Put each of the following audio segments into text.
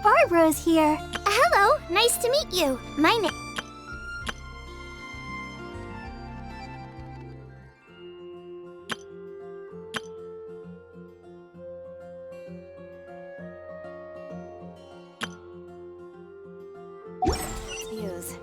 Barbara's here. Hello, nice to meet you. My name... Views.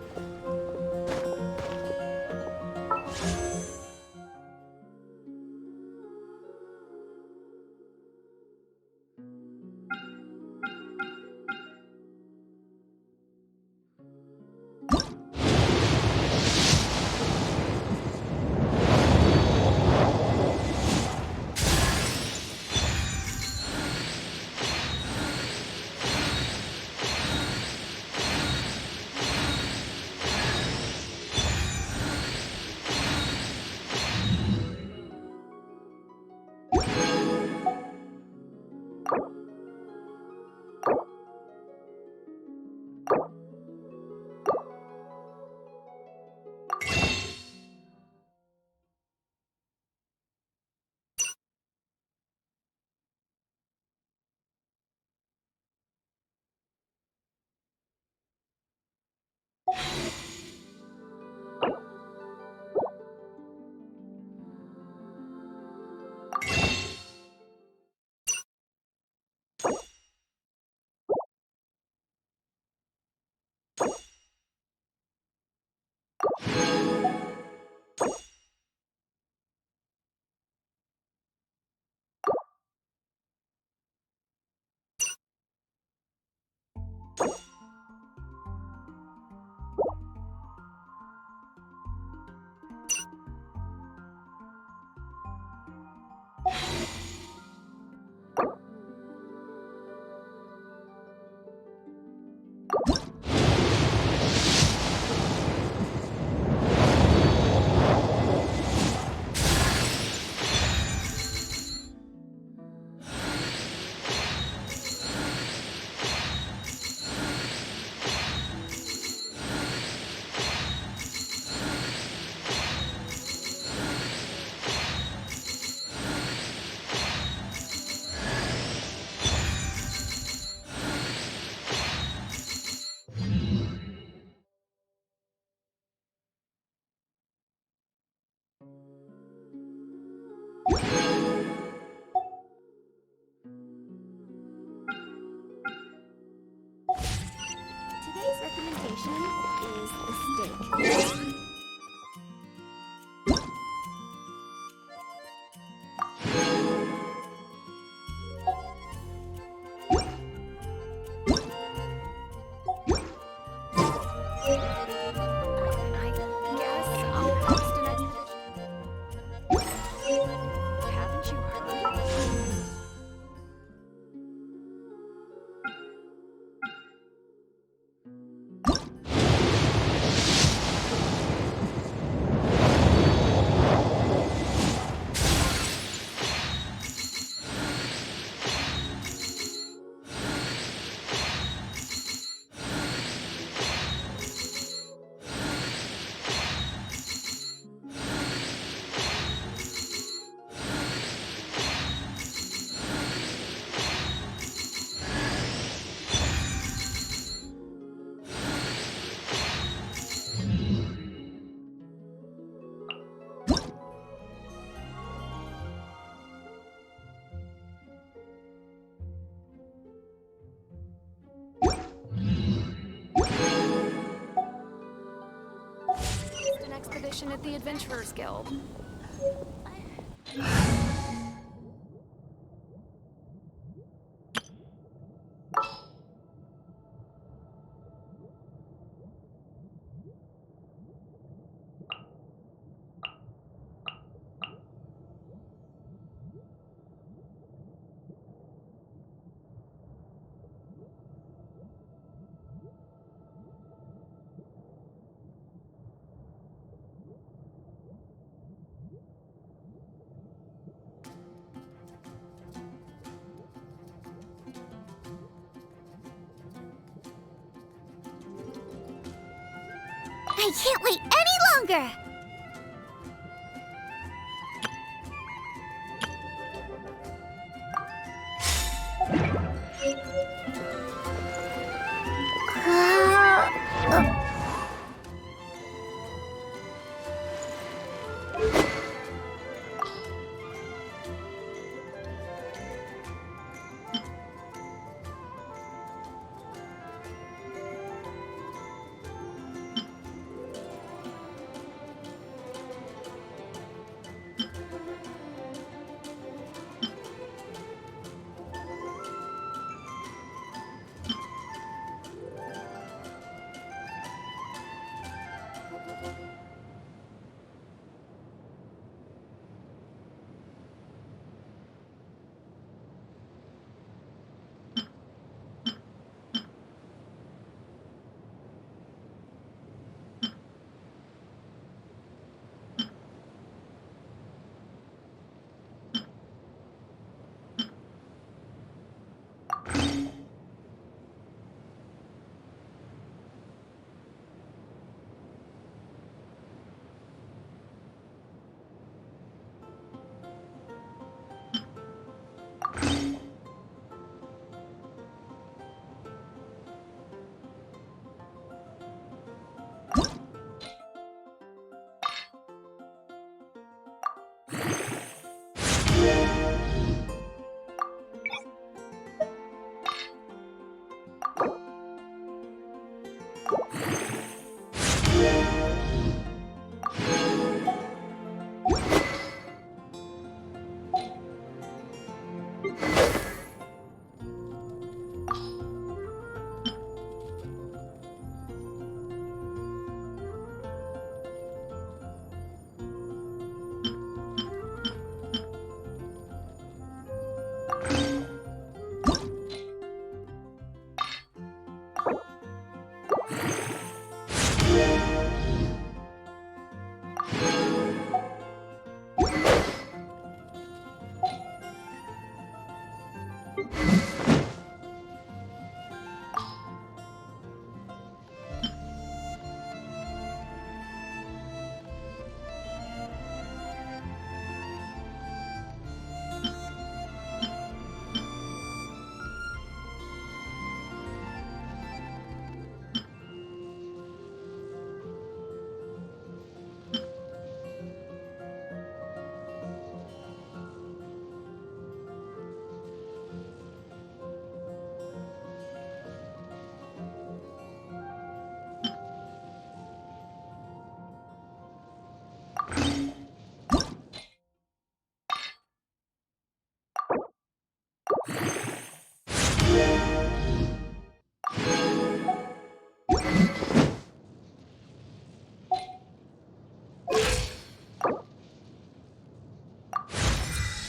position at the Adventurers Guild. I can't wait any longer!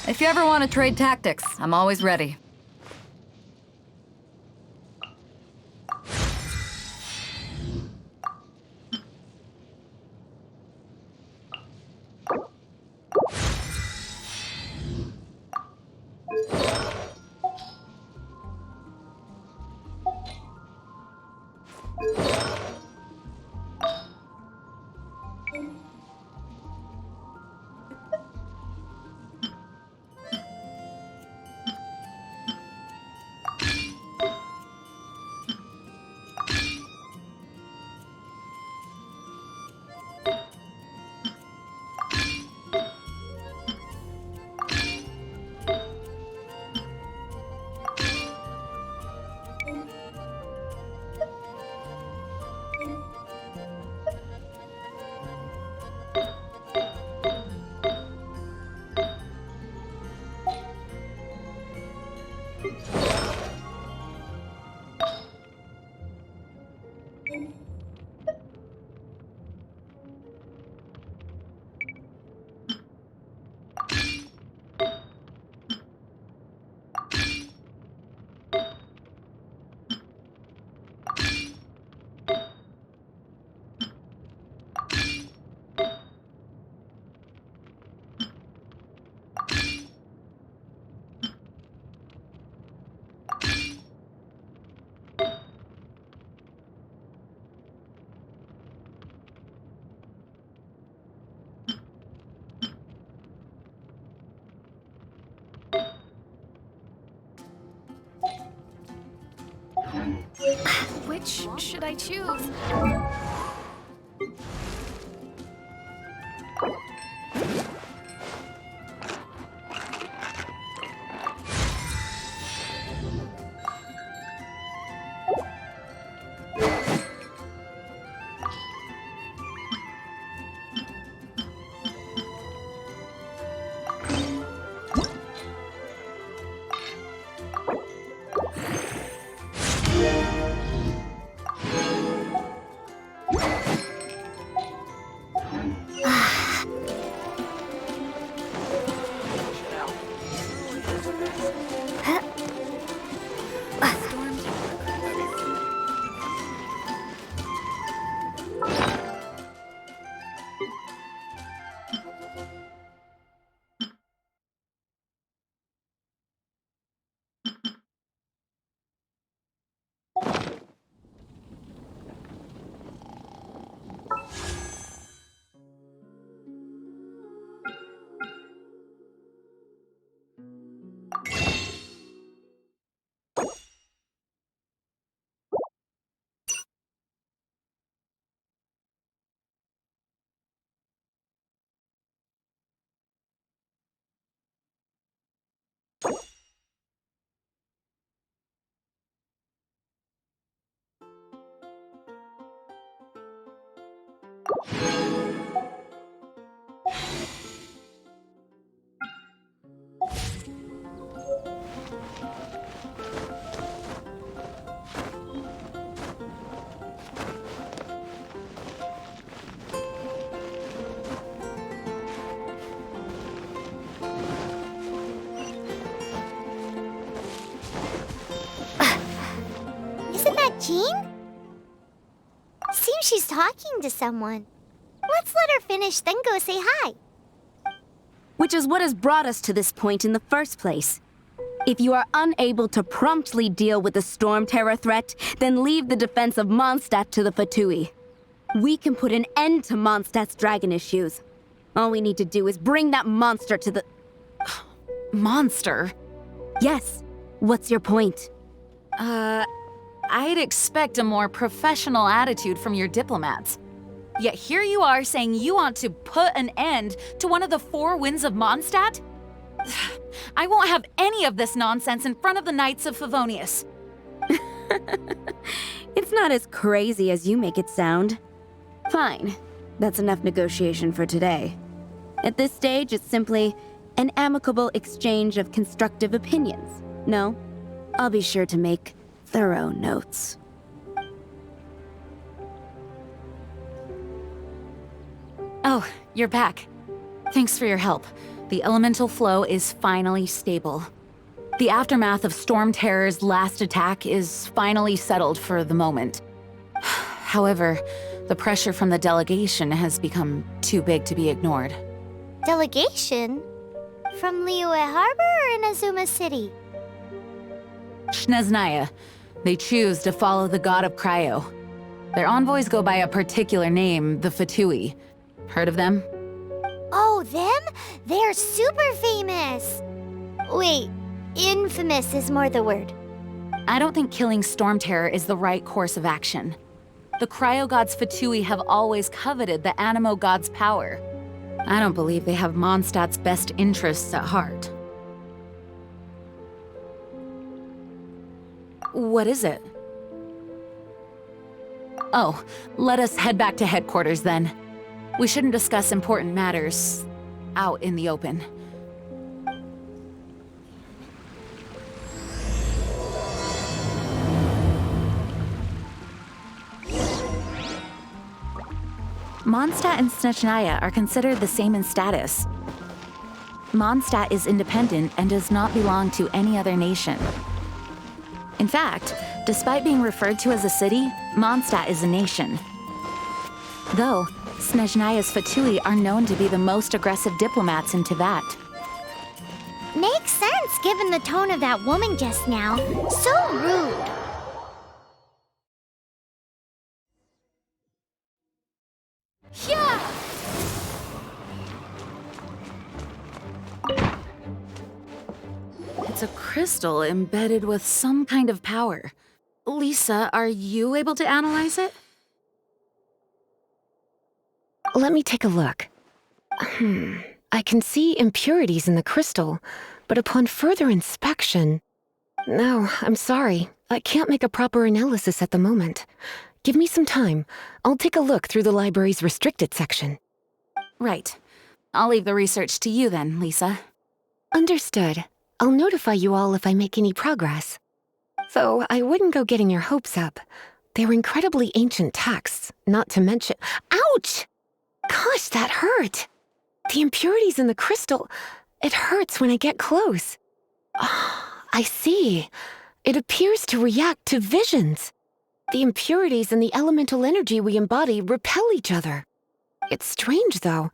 If you ever want to trade tactics, I'm always ready. Which should I choose? Isn't that Jean? Seems she's talking to someone. Let's let her finish, then go say hi. Which is what has brought us to this point in the first place. If you are unable to promptly deal with the storm terror threat, then leave the defense of Mondstadt to the Fatui. We can put an end to Mondstadt's dragon issues. All we need to do is bring that monster to the... Monster? Yes. What's your point? I'd expect a more professional attitude from your diplomats. Yet here you are saying you want to put an end to one of the four winds of Mondstadt? I won't have any of this nonsense in front of the Knights of Favonius. It's not as crazy as you make it sound. Fine. That's enough negotiation for today. At this stage, it's simply an amicable exchange of constructive opinions. No? I'll be sure to make thorough notes. Oh, you're back. Thanks for your help. The elemental flow is finally stable. The aftermath of Storm Terror's last attack is finally settled for the moment. However, the pressure from the delegation has become too big to be ignored. Delegation? From Liyue Harbor or Inazuma City? Snezhnaya. They choose to follow the god of Cryo. Their envoys go by a particular name, the Fatui. Heard of them? Oh, them? They're super famous! Wait, infamous is more the word. I don't think killing Storm Terror is the right course of action. The Cryo gods Fatui have always coveted the Animo god's power. I don't believe they have Mondstadt's best interests at heart. What is it? Oh, let us head back to headquarters then. We shouldn't discuss important matters out in the open. Mondstadt and Snezhnaya are considered the same in status. Mondstadt is independent and does not belong to any other nation. In fact, despite being referred to as a city, Mondstadt is a nation. Though, Snezhnaya's Fatui are known to be the most aggressive diplomats in Teyvat. Makes sense given the tone of that woman just now. So rude. Yeah! It's a crystal embedded with some kind of power. Lisa, are you able to analyze it? Let me take a look. I can see impurities in the crystal, but upon further inspection... No, I'm sorry. I can't make a proper analysis at the moment. Give me some time. I'll take a look through the library's restricted section. Right. I'll leave the research to you then, Lisa. Understood. I'll notify you all if I make any progress. Though I wouldn't go getting your hopes up. They're incredibly ancient texts, not to mention... Ouch! Gosh, that hurt! The impurities in the crystal... It hurts when I get close. I see. It appears to react to visions. The impurities and the elemental energy we embody repel each other. It's strange, though.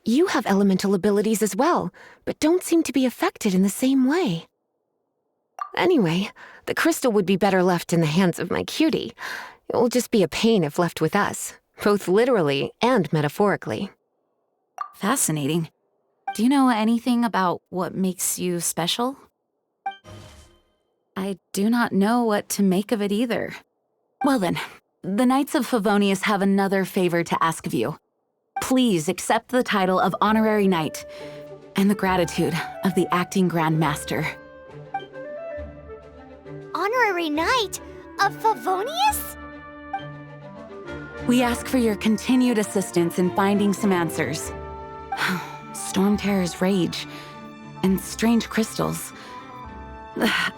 You have elemental abilities as well, but don't seem to be affected in the same way. Anyway, the crystal would be better left in the hands of my cutie. It will just be a pain if left with us, both literally and metaphorically. Fascinating. Do you know anything about what makes you special? I do not know what to make of it either. Well then, the Knights of Favonius have another favor to ask of you. Please accept the title of Honorary Knight and the gratitude of the Acting Grand Master. Honorary Knight of Favonius? We ask for your continued assistance in finding some answers. Storm terrors rage, and strange crystals.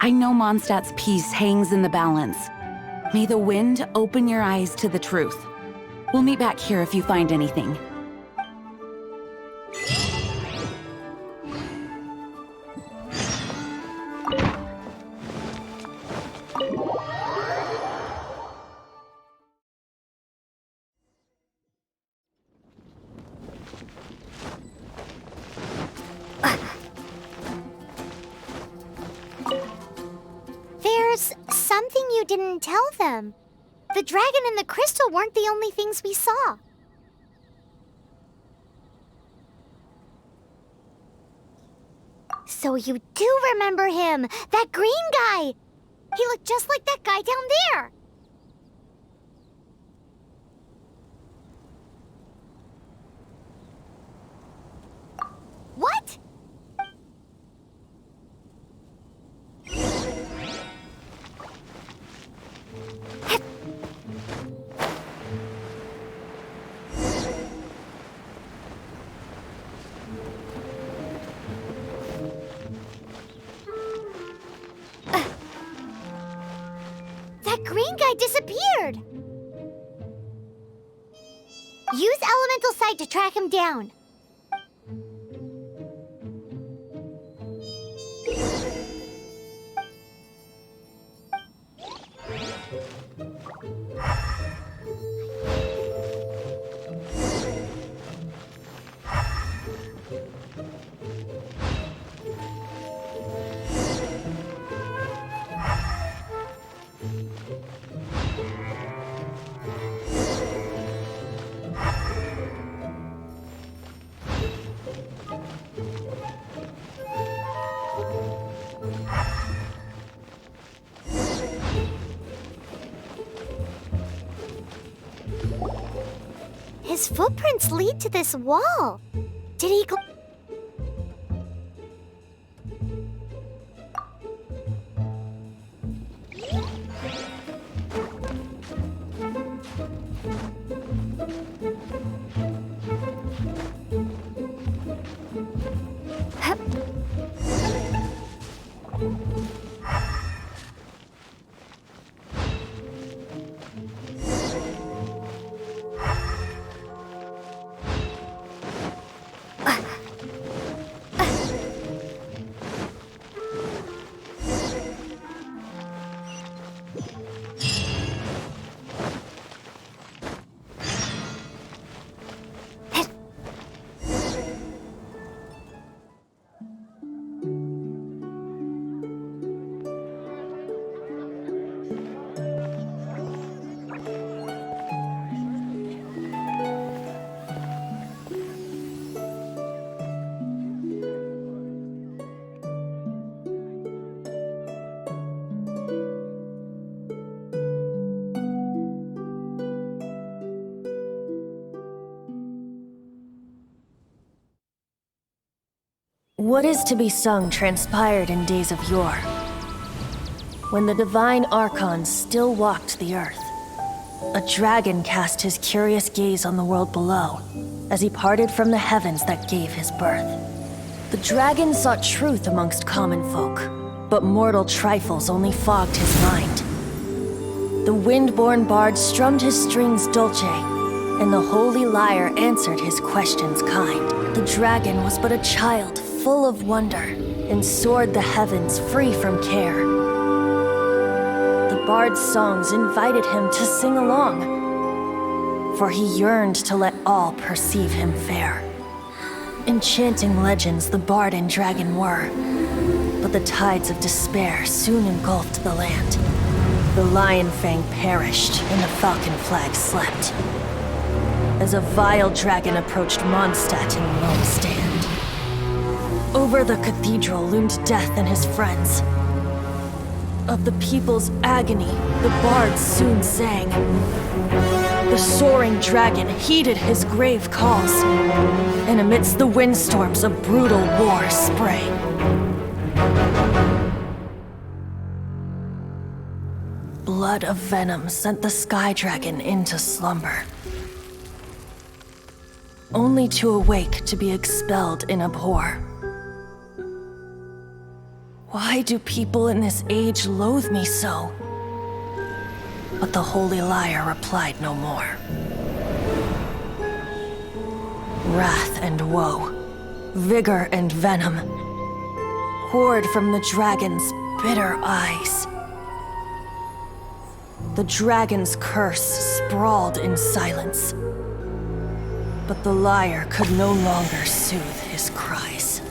I know Mondstadt's peace hangs in the balance. May the wind open your eyes to the truth. We'll meet back here if you find anything. There's something you didn't tell them. The dragon and the crystal weren't the only things we saw. So you do remember him, that green guy. He looked just like that guy down there. What? That green guy disappeared. Use elemental sight to track him down. His footprints lead to this wall. Did he go... What is to be sung transpired in days of yore, when the divine archons still walked the earth. A dragon cast his curious gaze on the world below, as he parted from the heavens that gave his birth. The dragon sought truth amongst common folk, but mortal trifles only fogged his mind. The wind-born bard strummed his strings dulce, and the holy lyre answered his questions kind. The dragon was but a child full of wonder, and soared the heavens free from care. The bard's songs invited him to sing along, for he yearned to let all perceive him fair. Enchanting legends the bard and dragon were, but the tides of despair soon engulfed the land. The lion fang perished, and the falcon flag slept, as a vile dragon approached Mondstadt in lone stand. Over the cathedral loomed death and his friends. Of the people's agony, the bards soon sang. The soaring dragon heeded his grave calls, and amidst the windstorms a brutal war sprang. Blood of venom sent the sky dragon into slumber, only to awake to be expelled in abhor. Why do people in this age loathe me so? But the holy lyre replied no more. Wrath and woe, vigor and venom, poured from the dragon's bitter eyes. The dragon's curse sprawled in silence, but the lyre could no longer soothe his cries.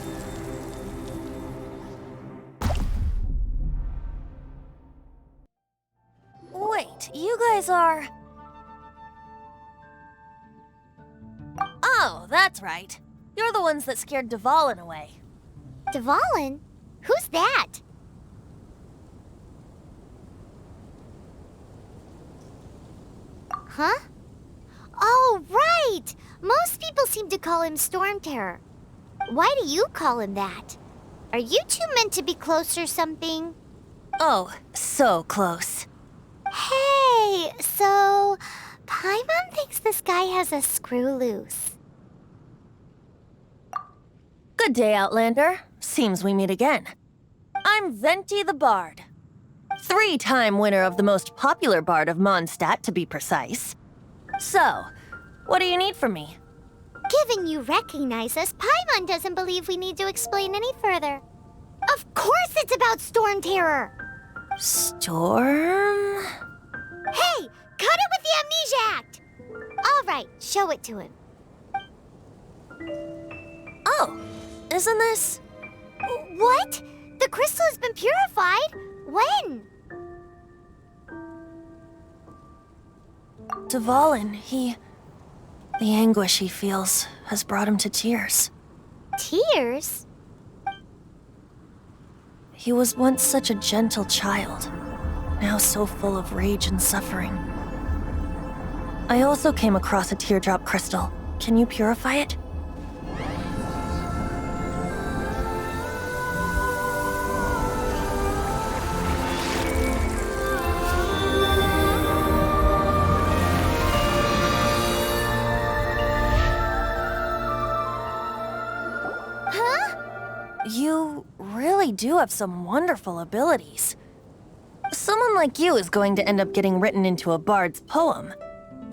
Wait, you guys are... Oh, that's right. You're the ones that scared Dvalin away. Dvalin? Who's that? Huh? Oh, right! Most people seem to call him Storm Terror. Why do you call him that? Are you two meant to be close or something? Oh, so close. Hey, so Paimon thinks this guy has a screw loose. Good day, Outlander. Seems we meet again. I'm Venti the Bard. 3-time winner of the most popular bard of Mondstadt, to be precise. So, what do you need from me? Given you recognize us, Paimon doesn't believe we need to explain any further. Of course it's about Storm Terror! Storm? Hey, cut it with the Amnesia Act! All right, show it to him. Oh, isn't this... What? The crystal has been purified? When? Dvalin, the anguish he feels has brought him to tears. Tears? He was once such a gentle child, now so full of rage and suffering. I also came across a teardrop crystal. Can you purify it? You really do have some wonderful abilities. Someone like you is going to end up getting written into a bard's poem.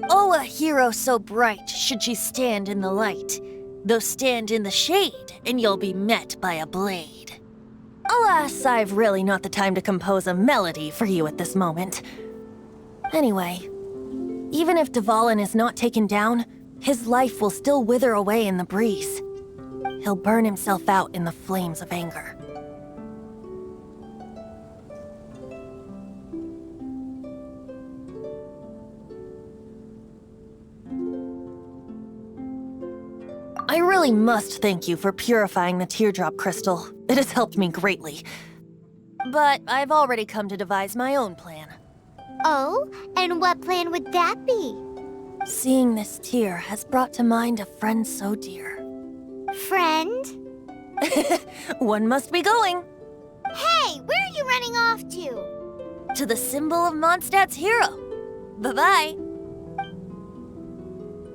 Oh, a hero so bright should she stand in the light, though stand in the shade, and you'll be met by a blade. Alas, I've really not the time to compose a melody for you at this moment. Anyway, even if Dvalin is not taken down, his life will still wither away in the breeze. He'll burn himself out in the flames of anger. I really must thank you for purifying the teardrop crystal. It has helped me greatly. But I've already come to devise my own plan. Oh, and what plan would that be? Seeing this tear has brought to mind a friend so dear. Friend? One must be going. Hey, where are you running off to? To the symbol of Mondstadt's hero. Bye-bye.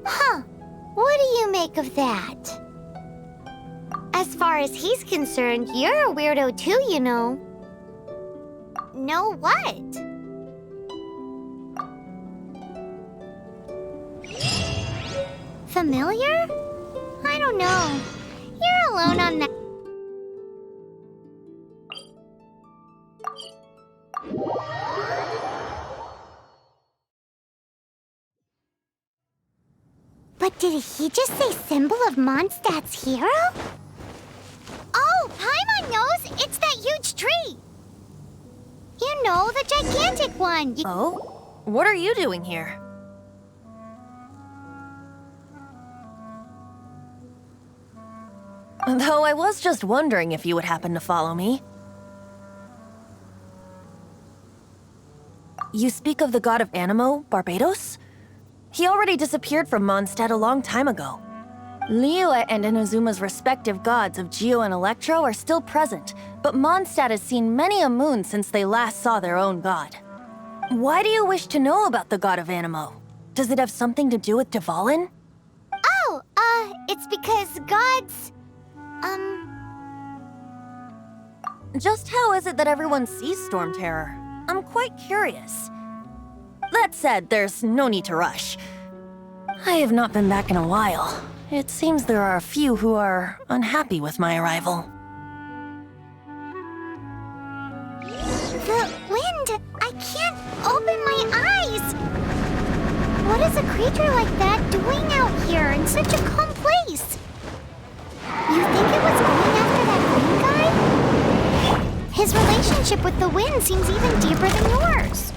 Huh. What do you make of that? As far as he's concerned, you're a weirdo too, you know. Know what? Familiar? I don't know. You're alone on that. But did he just say symbol of Mondstadt's hero? Oh, Paimon knows! It's that huge tree! You know, the gigantic one! Oh? What are you doing here? Though I was just wondering if you would happen to follow me. You speak of the god of Animo, Barbados? He already disappeared from Mondstadt a long time ago. Liyue and Inazuma's respective gods of Geo and Electro are still present, but Mondstadt has seen many a moon since they last saw their own god. Why do you wish to know about the god of Animo? Does it have something to do with Dvalin? Oh, it's because gods... Just how is it that everyone sees Storm Terror? I'm quite curious. That said, there's no need to rush. I have not been back in a while. It seems there are a few who are unhappy with my arrival. The wind! I can't open my eyes! What is a creature like that doing out here in such a calm place? You think it was going after that green guy? His relationship with the wind seems even deeper than yours.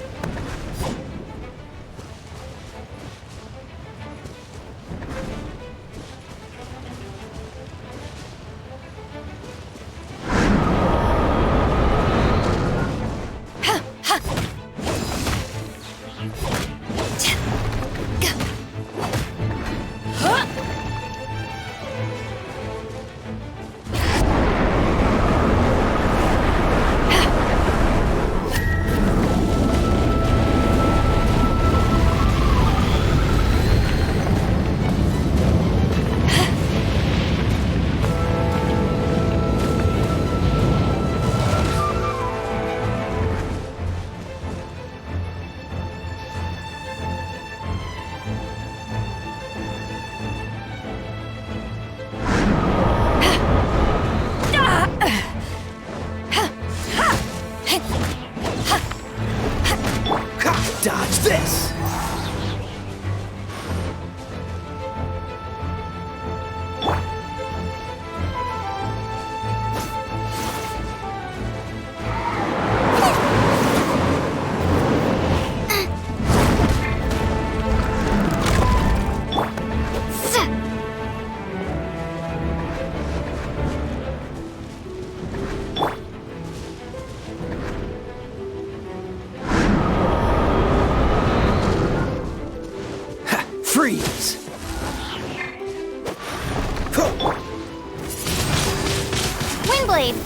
Dodge this! Freeze! Windblade!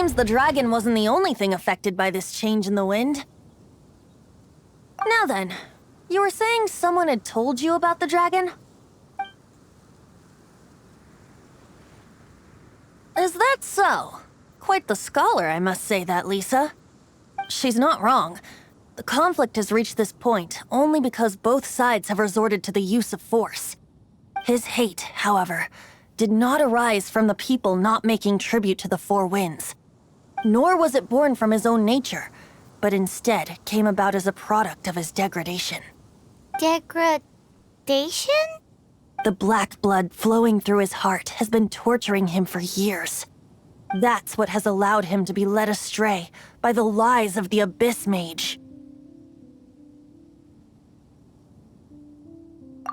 seems the dragon wasn't the only thing affected by this change in the wind. Now then, you were saying someone had told you about the dragon? Is that so? Quite the scholar, I must say that, Lisa. She's not wrong. The conflict has reached this point only because both sides have resorted to the use of force. His hate, however, did not arise from the people not making tribute to the Four Winds. Nor was it born from his own nature, but instead came about as a product of his degradation. Degradation? The black blood flowing through his heart has been torturing him for years. That's what has allowed him to be led astray by the lies of the Abyss Mage.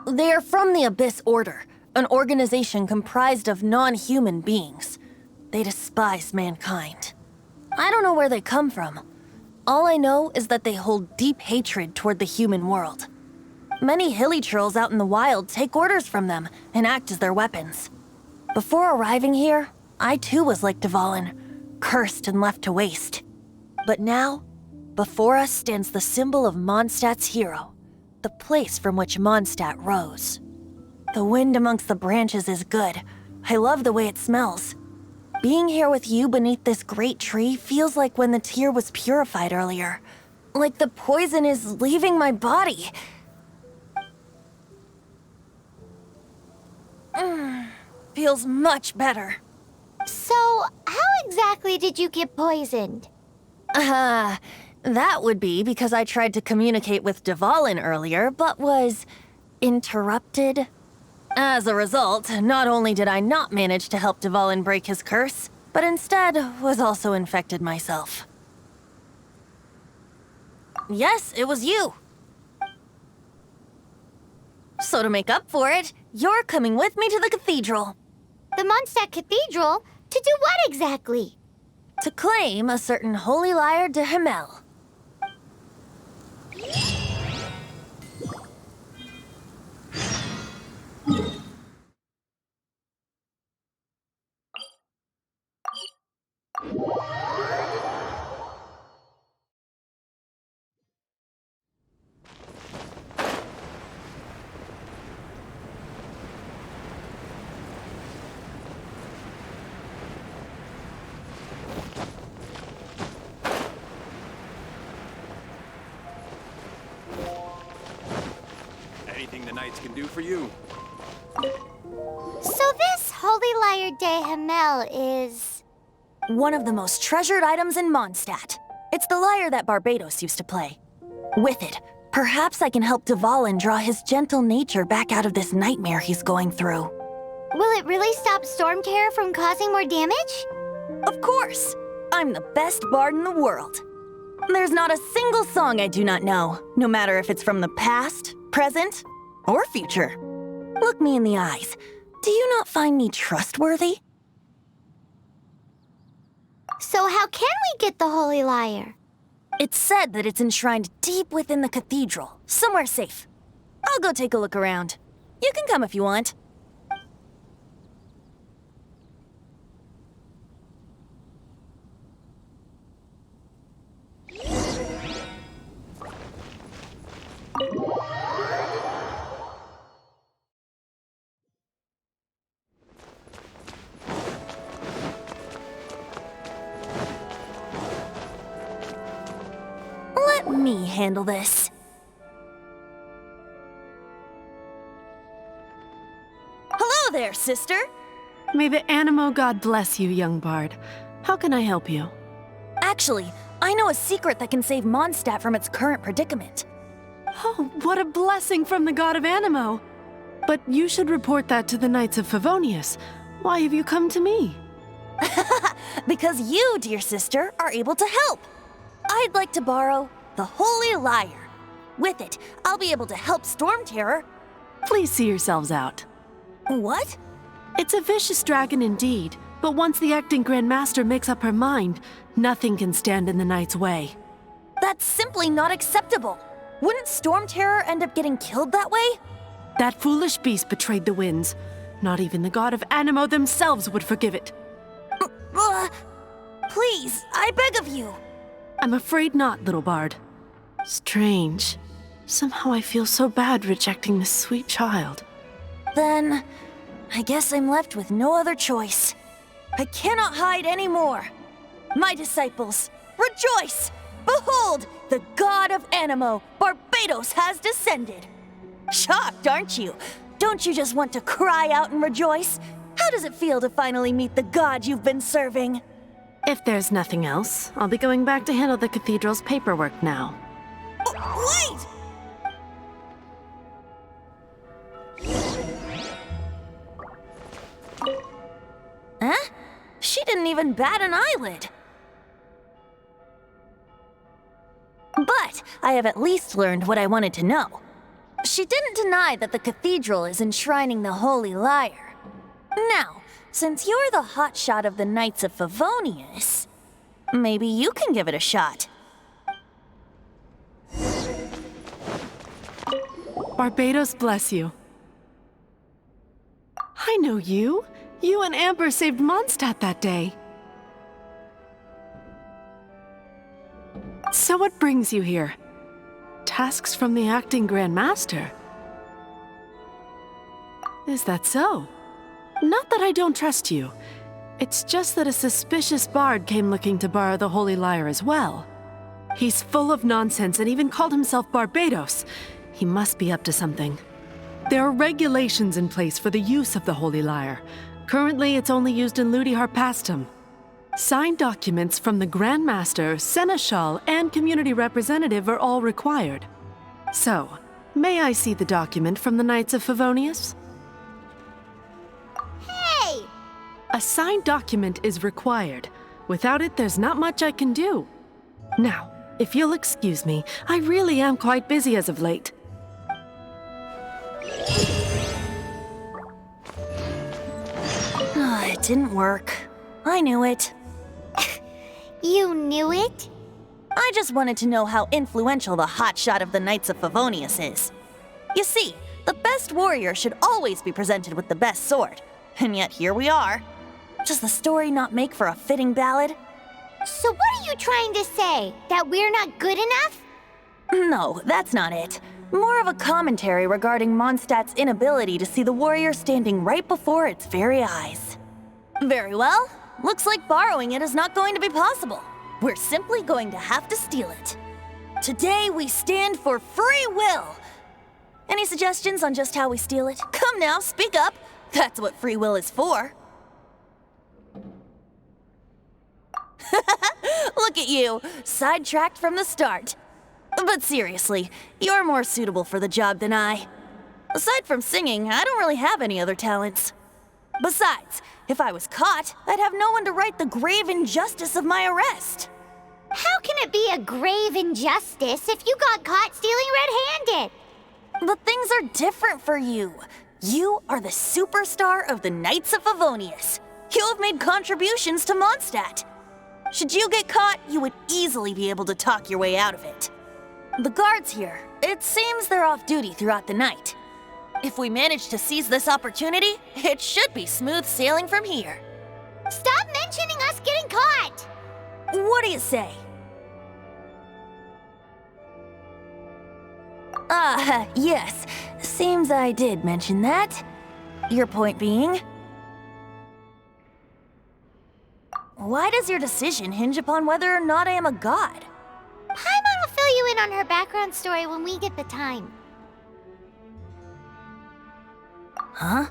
They are from the Abyss Order, an organization comprised of non-human beings. They despise mankind. I don't know where they come from. All I know is that they hold deep hatred toward the human world. Many hilly trolls out in the wild take orders from them and act as their weapons. Before arriving here, I too was like Dvalin, cursed and left to waste. But now, before us stands the symbol of Mondstadt's hero, the place from which Mondstadt rose. The wind amongst the branches is good. I love the way it smells. Being here with you beneath this great tree feels like when the tear was purified earlier. Like the poison is leaving my body. Feels much better. So, how exactly did you get poisoned? That would be because I tried to communicate with Dvalin earlier, but was interrupted. As a result, not only did I not manage to help Dvalin break his curse, but instead was also infected myself. Yes, it was you. So to make up for it, you're coming with me to the cathedral. The Mondstadt Cathedral? To do what exactly? To claim a certain holy lyre de Himmel. Anything the knights can do for you. So this Holy Lyre de Himmel is... One of the most treasured items in Mondstadt. It's the lyre that Barbados used to play. With it, perhaps I can help Dvalin draw his gentle nature back out of this nightmare he's going through. Will it really stop Storm Terror from causing more damage? Of course! I'm the best bard in the world. There's not a single song I do not know, no matter if it's from the past, present, or future. Look me in the eyes. Do you not find me trustworthy? So how can we get the Holy Lyre? It's said that it's enshrined deep within the cathedral, somewhere safe. I'll go take a look around. You can come if you want. Let me handle this. Hello there, sister. May the Animo God bless you, young bard. How can I help you? Actually, I know a secret that can save Mondstadt from its current predicament. Oh, what a blessing from the god of Animo! But you should report that to the Knights of Favonius. Why have you come to me? Because you, dear sister, are able to help. I'd like to borrow the Holy Lyre. With it, I'll be able to help Storm Terror. Please see yourselves out. What? It's a vicious dragon indeed, but once the acting Grand Master makes up her mind, nothing can stand in the Knight's way. That's simply not acceptable. Wouldn't Storm Terror end up getting killed that way? That foolish beast betrayed the winds. Not even the god of Animo themselves would forgive it. Please, I beg of you. I'm afraid not, little bard. Strange. Somehow I feel so bad rejecting this sweet child. Then, I guess I'm left with no other choice. I cannot hide anymore. My disciples, rejoice! Behold, the god of Anemo, Barbados, has descended. Shocked, aren't you? Don't you just want to cry out and rejoice? How does it feel to finally meet the god you've been serving? If there's nothing else, I'll be going back to handle the cathedral's paperwork now. Wait! Huh? She didn't even bat an eyelid. But I have at least learned what I wanted to know. She didn't deny that the cathedral is enshrining the Holy Lyre. Now, since you're the hotshot of the Knights of Favonius, maybe you can give it a shot. Barbados bless you. I know you. You and Amber saved Mondstadt that day. So what brings you here? Tasks from the acting Grand Master? Is that so? Not that I don't trust you. It's just that a suspicious bard came looking to borrow the Holy Lyre as well. He's full of nonsense and even called himself Barbados. He must be up to something. There are regulations in place for the use of the Holy Lyre. Currently, it's only used in Ludi Harpastum. Signed documents from the Grand Master, Seneschal, and community representative are all required. So, may I see the document from the Knights of Favonius? Hey! A signed document is required. Without it, there's not much I can do. Now, if you'll excuse me, I really am quite busy as of late. It didn't work. I knew it. You knew it? I just wanted to know how influential the hotshot of the Knights of Favonius is. You see, the best warrior should always be presented with the best sword. And yet here we are. Does the story not make for a fitting ballad? So what are you trying to say? That we're not good enough? No, that's not it. More of a commentary regarding Mondstadt's inability to see the warrior standing right before its very eyes. Very well. Looks like borrowing it is not going to be possible. We're simply going to have to steal it. Today we stand for free will. Any suggestions on just how we steal it? Come now, speak up. That's what free will is for. Look at you, sidetracked from the start. But seriously, you're more suitable for the job than I. Aside from singing, I don't really have any other talents. Besides, if I was caught, I'd have no one to right the grave injustice of my arrest. How can it be a grave injustice if you got caught stealing red-handed? But things are different for you. You are the superstar of the Knights of Favonius. You have made contributions to Mondstadt. Should you get caught, you would easily be able to talk your way out of it. The guards here, it seems they're off duty throughout the night. If we manage to seize this opportunity, it should be smooth sailing from here. Stop mentioning us getting caught! What do you say? Yes. Seems I did mention that. Your point being? Why does your decision hinge upon whether or not I am a god? Paimon will fill you in on her background story when we get the time. Huh?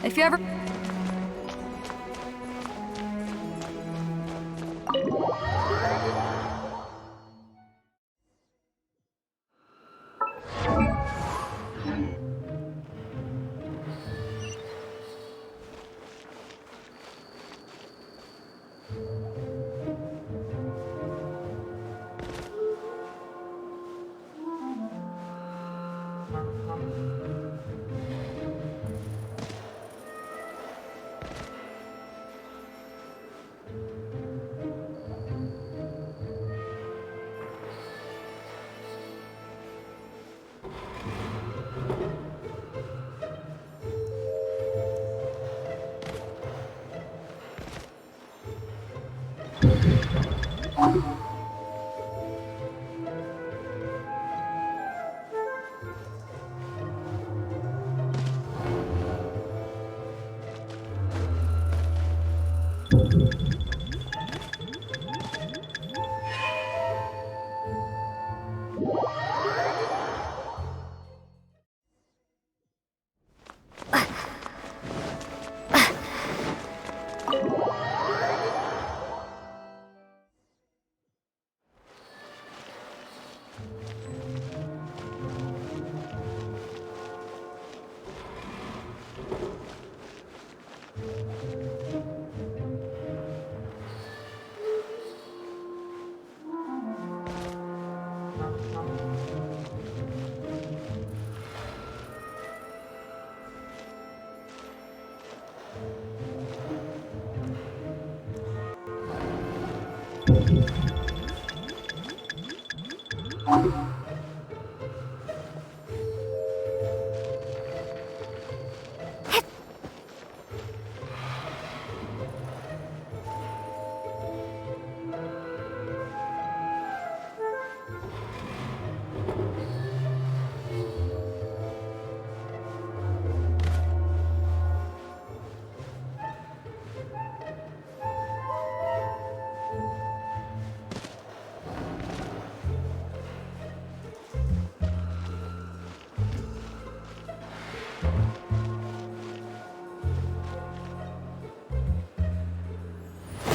If you ever...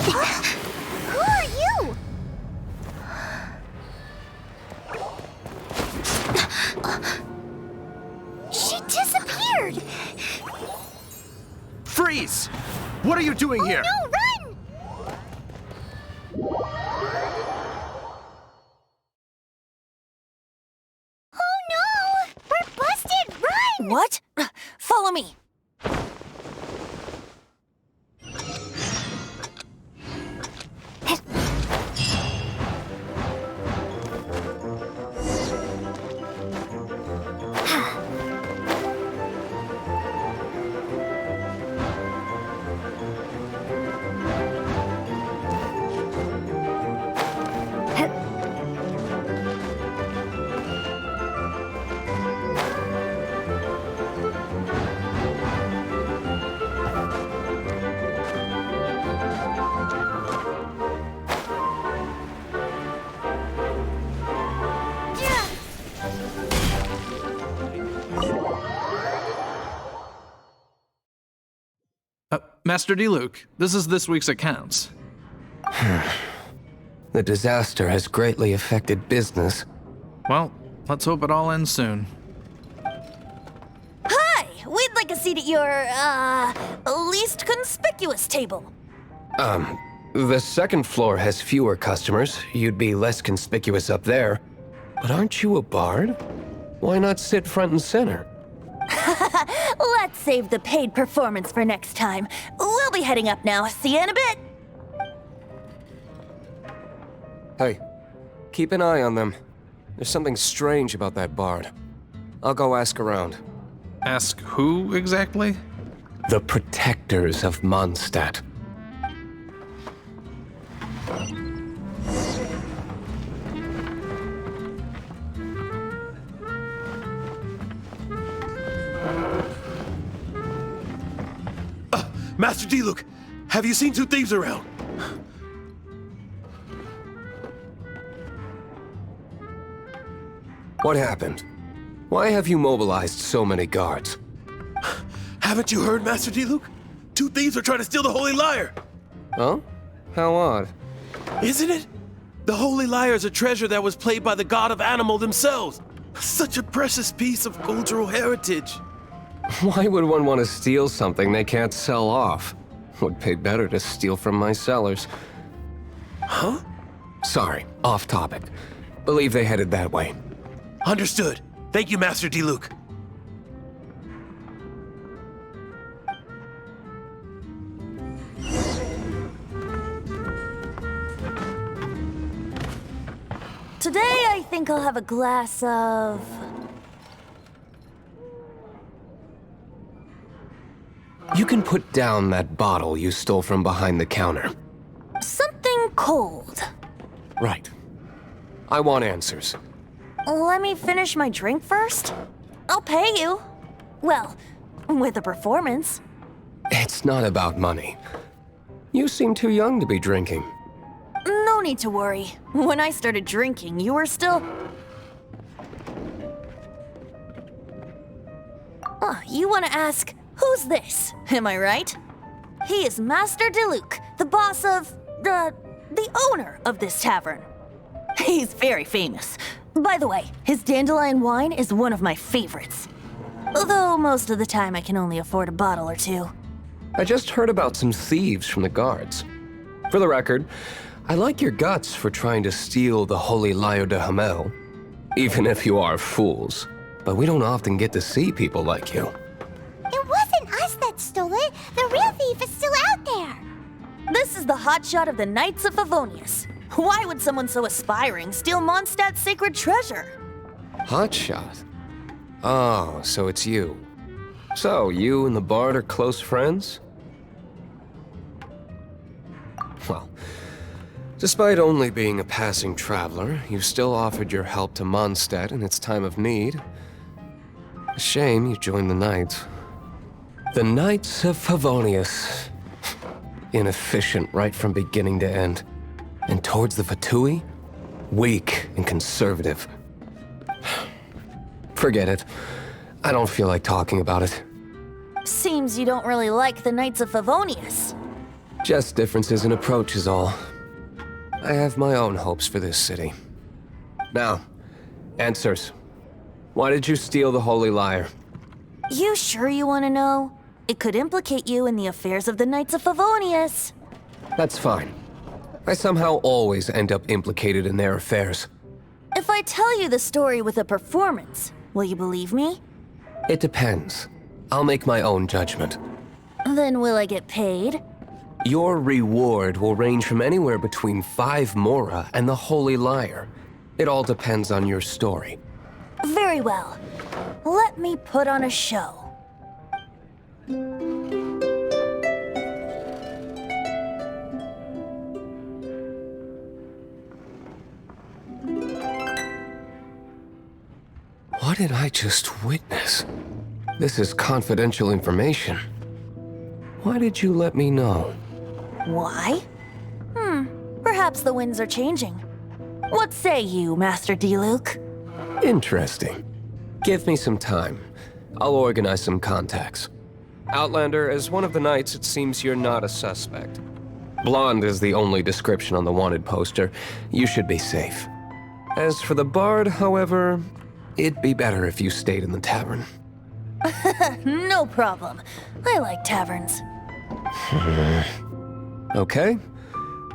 Who are you? She disappeared! Freeze! What are you doing here? No, run! Oh no! We're busted! Run! What? Follow me. Master Diluc, this is this week's accounts. The disaster has greatly affected business. Well, let's hope it all ends soon. Hi! We'd like a seat at your, least conspicuous table. The second floor has fewer customers. You'd be less conspicuous up there. But aren't you a bard? Why not sit front and center? Let's save the paid performance for next time. We'll be heading up now. See you in a bit. Hey, keep an eye on them. There's something strange about that bard. I'll go ask around. Ask who exactly? The protectors of Mondstadt. Master Diluc, have you seen two thieves around? What happened? Why have you mobilized so many guards? Haven't you heard, Master Diluc? Two thieves are trying to steal the Holy Lyre! Huh? How odd. Isn't it? The Holy Lyre is a treasure that was played by the god of animal themselves. Such a precious piece of cultural heritage. Why would one want to steal something they can't sell off? Would pay better to steal from my sellers. Huh? Sorry, off topic. Believe they headed that way. Understood. Thank you, Master Diluc. Today, I think I'll have a glass of... You can put down that bottle you stole from behind the counter. something cold. Right. I want answers. Let me finish my drink first. I'll pay you. Well, with a performance. It's not about money. You seem too young to be drinking. No need to worry. When I started drinking, you were still... Oh, you want to ask, who's this? Am I right? He is Master Diluc, the boss of, the owner of this tavern. He's very famous. By the way, his dandelion wine is one of my favorites. Although most of the time I can only afford a bottle or two. I just heard about some thieves from the guards. For the record, I like your guts for trying to steal the Holy Lyre de Hamel. Even if you are fools. But we don't often get to see people like you. It wasn't us that stole it. The real thief is still out there. This is the hotshot of the Knights of Favonius. Why would someone so aspiring steal Mondstadt's sacred treasure? Hotshot? Oh, so it's you. So, you and the Bard are close friends? Well, despite only being a passing traveler, you still offered your help to Mondstadt in its time of need. A shame you joined the Knights. The Knights of Favonius. Inefficient right from beginning to end. And towards the Fatui, weak and conservative. Forget it. I don't feel like talking about it. Seems you don't really like the Knights of Favonius. Just differences in approach is all. I have my own hopes for this city. Now, answers. Why did you steal the Holy Lyre? You sure you want to know? It could implicate you in the affairs of the Knights of Favonius. That's fine. I somehow always end up implicated in their affairs. If I tell you the story with a performance, will you believe me? It depends. I'll make my own judgment. Then will I get paid? Your reward will range from anywhere between 5 mora and the Holy Lyre. It all depends on your story. Very well. Let me put on a show. What did I just witness? This is confidential information. Why did you let me know? Why? Perhaps the winds are changing. What say you, Master Diluc? Interesting. Give me some time. I'll organize some contacts. Outlander, as one of the Knights, it seems you're not a suspect. Blonde is the only description on the wanted poster. You should be safe. As for the Bard, however, it'd be better if you stayed in the tavern. No problem. I like taverns. Okay.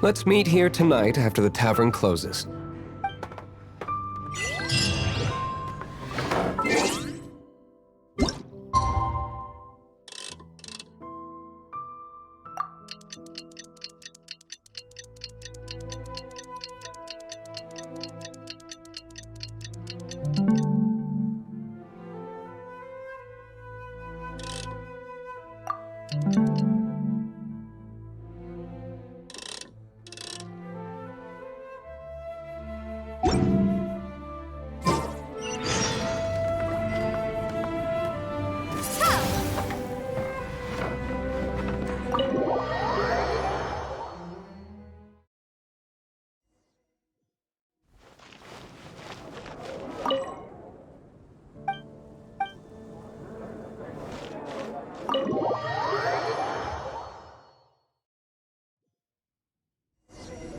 Let's meet here tonight after the tavern closes.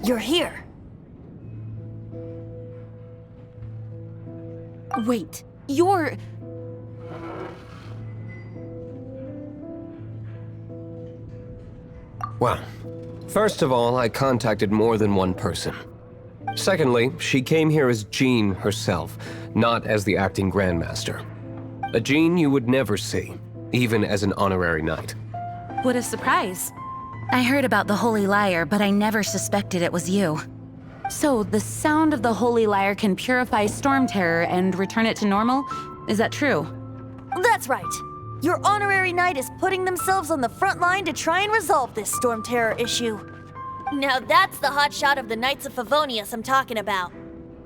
You're here. Wait, you're... Well, first of all, I contacted more than one person. Secondly, she came here as Jean herself, not as the acting Grandmaster. A Jean you would never see, even as an honorary knight. What a surprise. I heard about the Holy Lyre, but I never suspected it was you. So, the sound of the Holy Lyre can purify Storm Terror and return it to normal? Is that true? That's right. Your honorary knight is putting themselves on the front line to try and resolve this Storm Terror issue. Now that's the hotshot of the Knights of Favonius I'm talking about.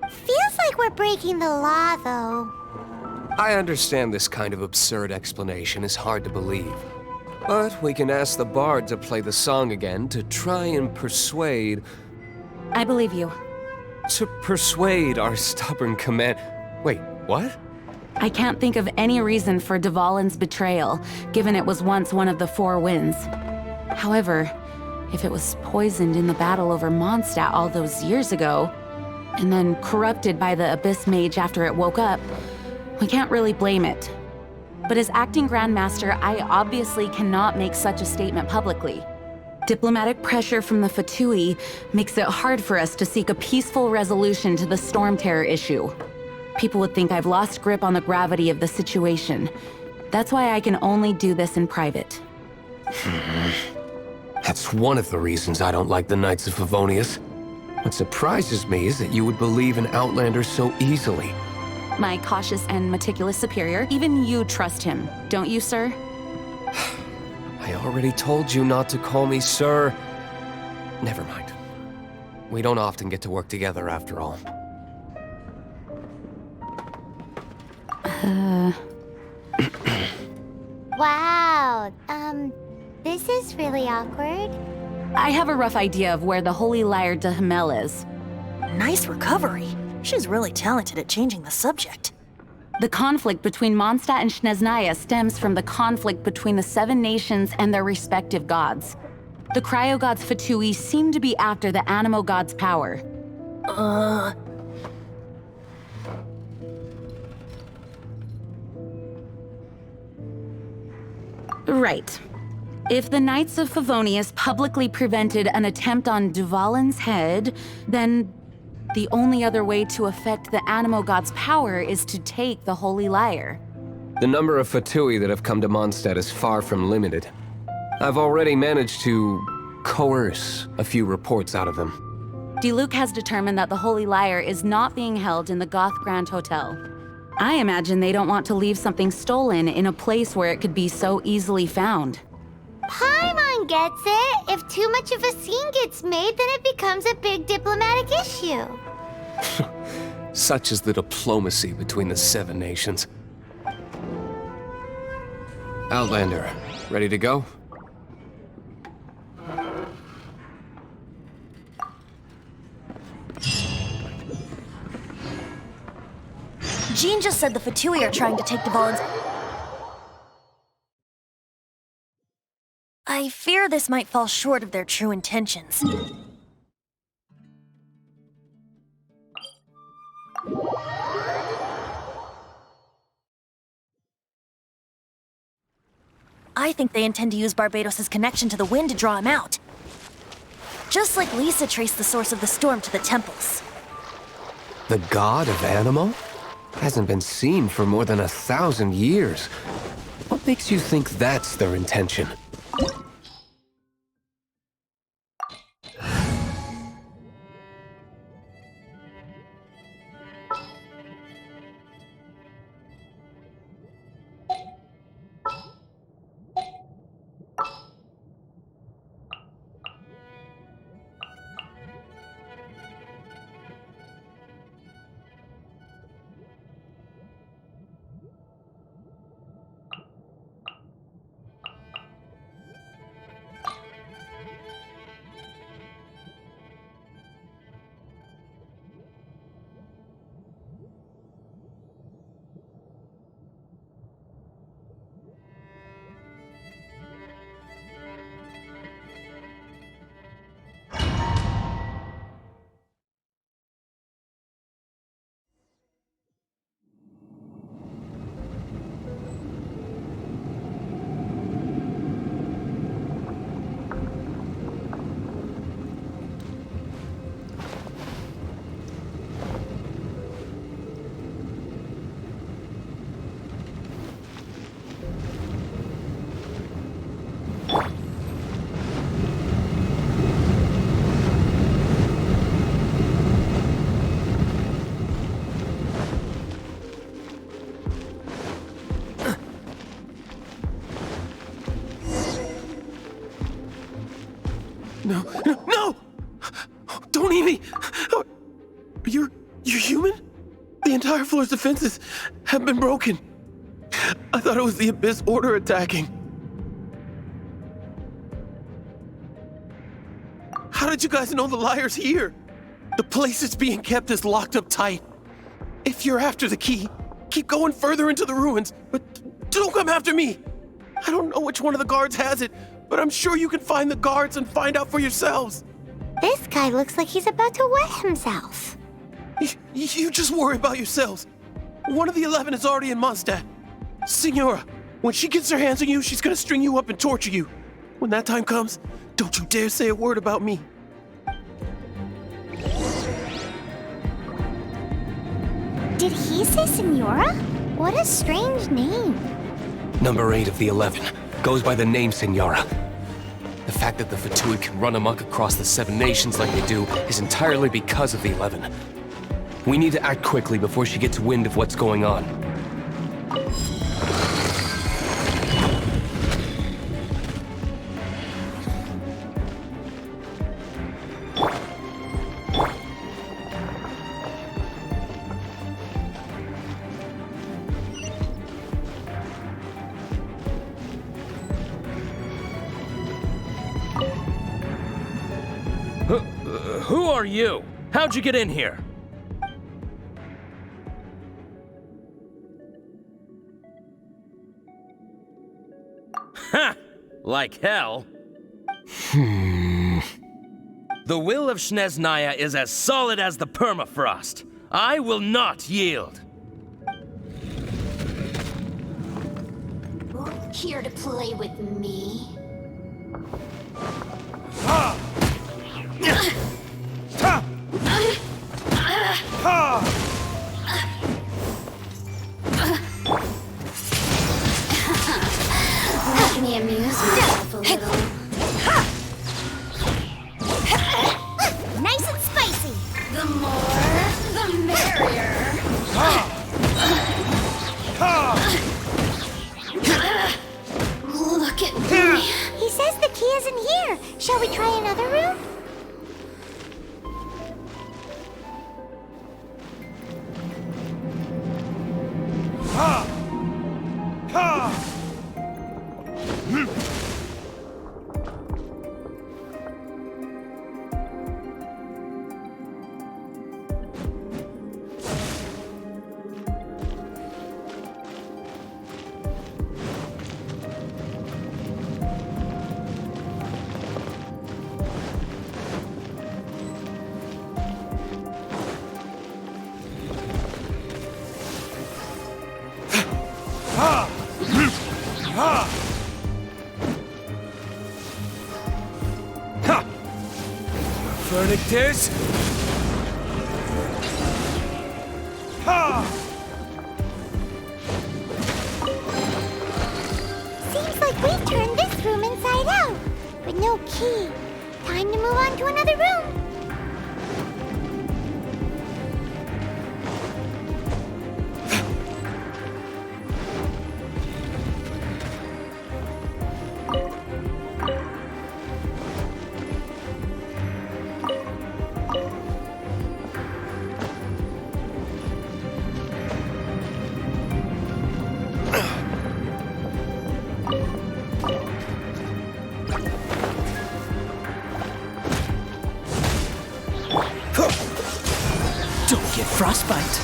Feels like we're breaking the law, though. I understand this kind of absurd explanation is hard to believe. But we can ask the Bard to play the song again to try and persuade... I believe you. To persuade our stubborn command... Wait, what? I can't think of any reason for Dvalin's betrayal, given it was once one of the Four Winds. However, if it was poisoned in the battle over Mondstadt all those years ago, and then corrupted by the Abyss Mage after it woke up, we can't really blame it. But as acting Grandmaster, I obviously cannot make such a statement publicly. Diplomatic pressure from the Fatui makes it hard for us to seek a peaceful resolution to the Storm Terror issue. People would think I've lost grip on the gravity of the situation. That's why I can only do this in private. That's one of the reasons I don't like the Knights of Favonius. What surprises me is that you would believe in Outlanders so easily. My cautious and meticulous superior, even you trust him, don't you, sir? I already told you not to call me sir. Never mind. We don't often get to work together after all. Wow, this is really awkward. I have a rough idea of where the Holy Lyre de Himmel is. Nice recovery. She's really talented at changing the subject. The conflict between Mondstadt and Snezhnaya stems from the conflict between the Seven Nations and their respective gods. The cryo-gods Fatui seem to be after the Animo god's power. Right. If the Knights of Favonius publicly prevented an attempt on Dvalin's head, then the only other way to affect the Animo god's power is to take the Holy Lyre. The number of Fatui that have come to Mondstadt is far from limited. I've already managed to coerce a few reports out of them. Diluc has determined that the Holy Lyre is not being held in the Goth Grand Hotel. I imagine they don't want to leave something stolen in a place where it could be so easily found. Paimon gets it. If too much of a scene gets made, then it becomes a big diplomatic issue. Such is the diplomacy between the Seven Nations. Outlander, ready to go? Jean just said the Fatui are trying to take Dvalin's... I fear this might fall short of their true intentions. I think they intend to use Barbados' connection to the wind to draw him out. Just like Lisa traced the source of the storm to the temples. The god of Animo? Hasn't been seen for more than 1,000 years. What makes you think that's their intention? No, no, no! Don't eat me! You're human? The entire floor's defenses have been broken. I thought it was the Abyss Order attacking. How did you guys know the Lyre's here? The place it's being kept is locked up tight. If you're after the key, keep going further into the ruins, but don't come after me. I don't know which one of the guards has it, but I'm sure you can find the guards and find out for yourselves. This guy looks like he's about to wet himself. You just worry about yourselves. One of the 11 is already in Mondstadt. Signora, when she gets her hands on you, she's gonna string you up and torture you. When that time comes, don't you dare say a word about me. Did he say Signora? What a strange name. Number 8 of the 11 goes by the name Signora. The fact that the Fatui can run amok across the 7 nations like they do is entirely because of the 11. We need to act quickly before she gets wind of what's going on. Who are you? How'd you get in here? Ha! Like hell. The will of Snezhnaya is as solid as the permafrost. I will not yield. Here to play with me? Let me amuse myself a little. Nice and spicy. The more, the merrier. Look at me. He says the key isn't here. Shall we try another room? Furnictors? Seems like we've turned this room inside out, but no key. Time to move on to another room. Don't get frostbite.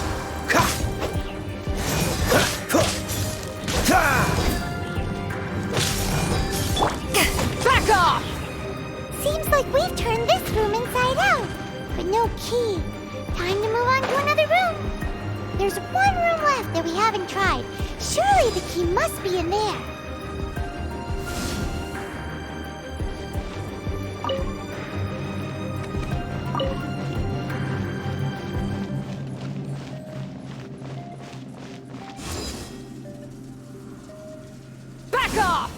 Back off! Seems like we've turned this room inside out, but no key. Time to move on to another room. There's one room left that we haven't tried. Surely the key must be in there. Back off!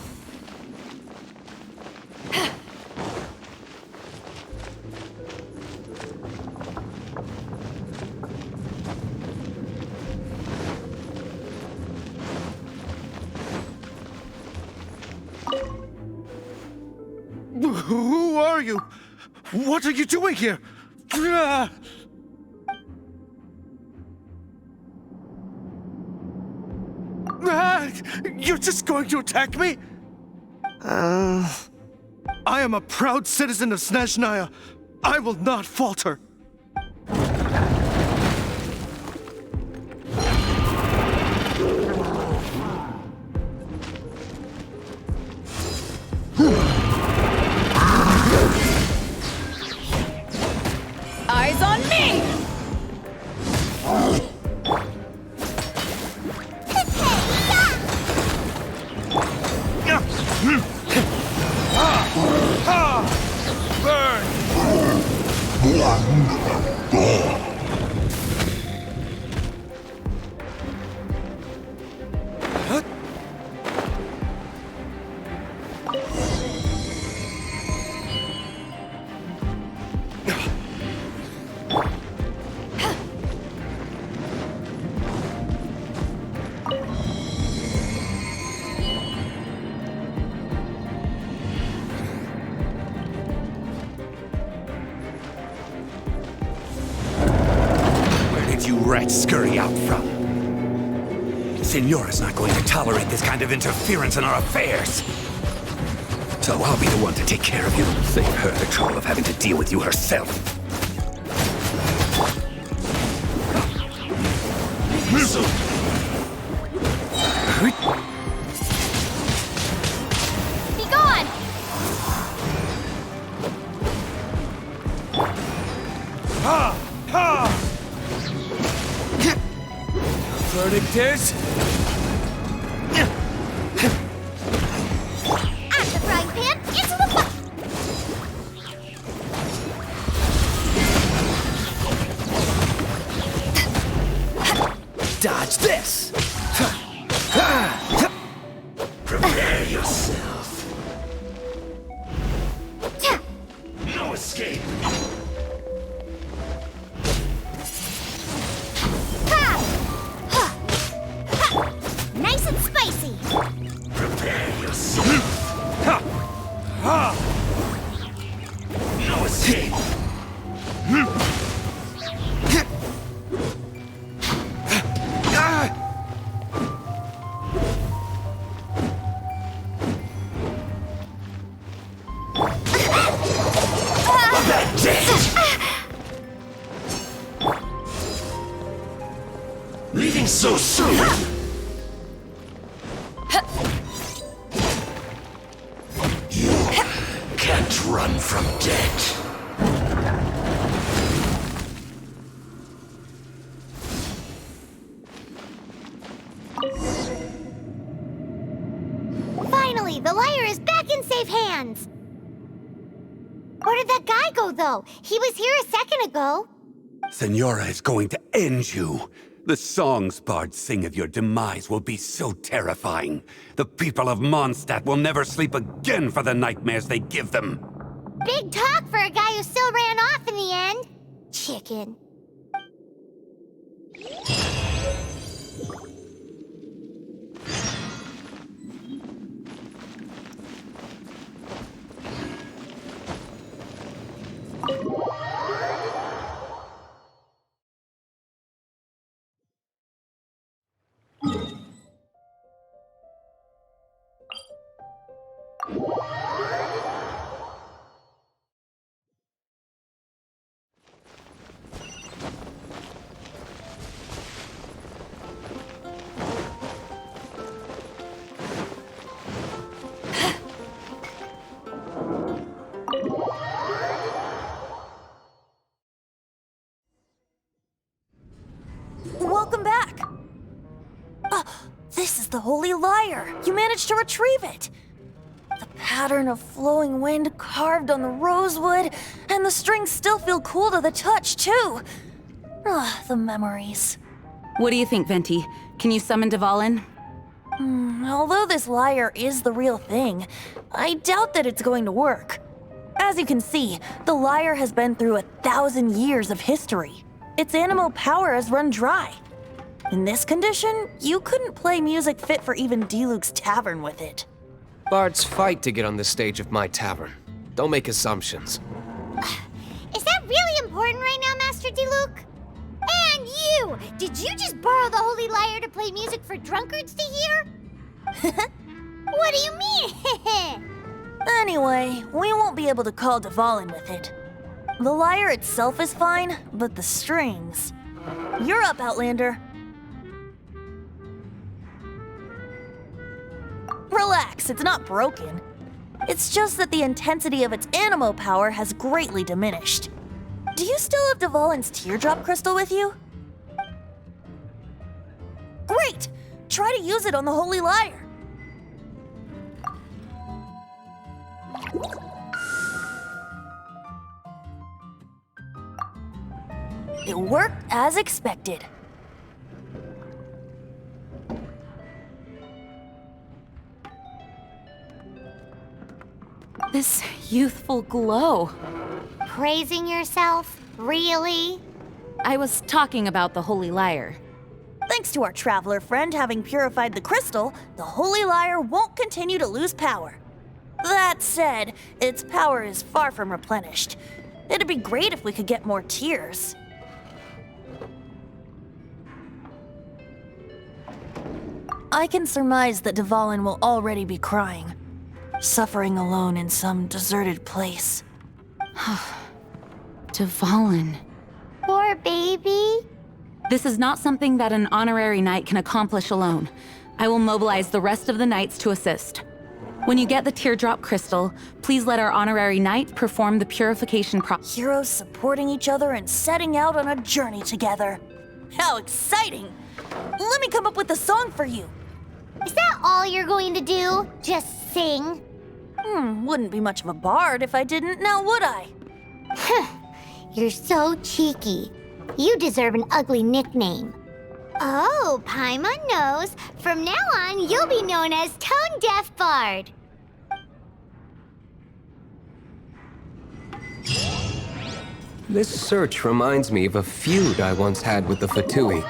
Who are you? What are you doing here? You're just going to attack me? I am a proud citizen of Snezhnaya. I will not falter. might scurry out from. Signora's not going to tolerate this kind of interference in our affairs. So I'll be the one to take care of you. Save her the trouble of having to deal with you herself. Be gone! Ha! Ha! Verdict is... Out the frying pan, into the pot! Dodge this! Prepare yourself. No escape. Nice and spicy! Prepare yourself. No escape. Leaving so soon? You can't run from death. Finally, the lyre is back in safe hands! Where did that guy go, though? He was here a second ago. Signora is going to end you. The songs bards sing of your demise will be so terrifying. The people of Mondstadt will never sleep again for the nightmares they give them. Big talk for a guy who still ran off in the end. Chicken. Welcome back! This is the Holy Lyre! You managed to retrieve it! The pattern of flowing wind carved on the rosewood, and the strings still feel cool to the touch, too! The memories. What do you think, Venti? Can you summon Dvalin? Although this lyre is the real thing, I doubt that it's going to work. As you can see, the lyre has been through 1,000 years of history. Its animal power has run dry. In this condition, you couldn't play music fit for even Diluc's tavern with it. Bards fight to get on the stage of my tavern. Don't make assumptions. Is that really important right now, Master Diluc? And you! Did you just borrow the Holy Lyre to play music for drunkards to hear? What do you mean? Anyway, we won't be able to call Dvalin with it. The lyre itself is fine, but the strings... You're up, Outlander. Relax, it's not broken. It's just that the intensity of its animo power has greatly diminished. Do you still have Dvalin's teardrop crystal with you? Great! Try to use it on the Holy Lyre. It worked as expected. This youthful glow. Praising yourself? Really? I was talking about the Holy Lyre. Thanks to our traveler friend having purified the crystal, the Holy Lyre won't continue to lose power. That said, its power is far from replenished. It'd be great if we could get more tears. I can surmise that Dvalin will already be crying, suffering alone in some deserted place. Dvalin. Poor baby. This is not something that an honorary knight can accomplish alone. I will mobilize the rest of the knights to assist. When you get the teardrop crystal, please let our honorary knight perform the purification process. Heroes supporting each other and setting out on a journey together. How exciting! Let me come up with a song for you. Is that all you're going to do? Just sing? Wouldn't be much of a bard if I didn't, now would I? You're so cheeky. You deserve an ugly nickname. Oh, Paimon knows. From now on, you'll be known as Tone Deaf Bard. This search reminds me of a feud I once had with the Fatui.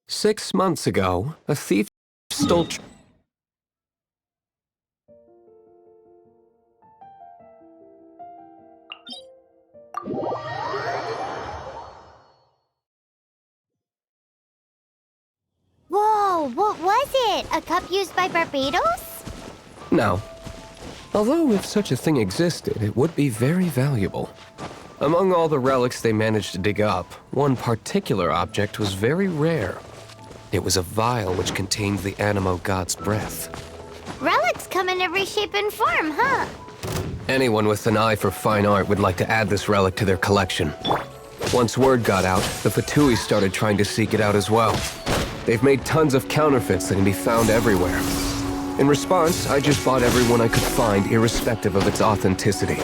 6 months ago, a thief stole... Whoa, what was it? A cup used by Barbados? No. Although if such a thing existed, it would be very valuable. Among all the relics they managed to dig up, one particular object was very rare. It was a vial which contained the Animo god's breath. Relics come in every shape and form, huh? Anyone with an eye for fine art would like to add this relic to their collection. Once word got out, the Fatui started trying to seek it out as well. They've made tons of counterfeits that can be found everywhere. In response, I just bought every one I could find, irrespective of its authenticity.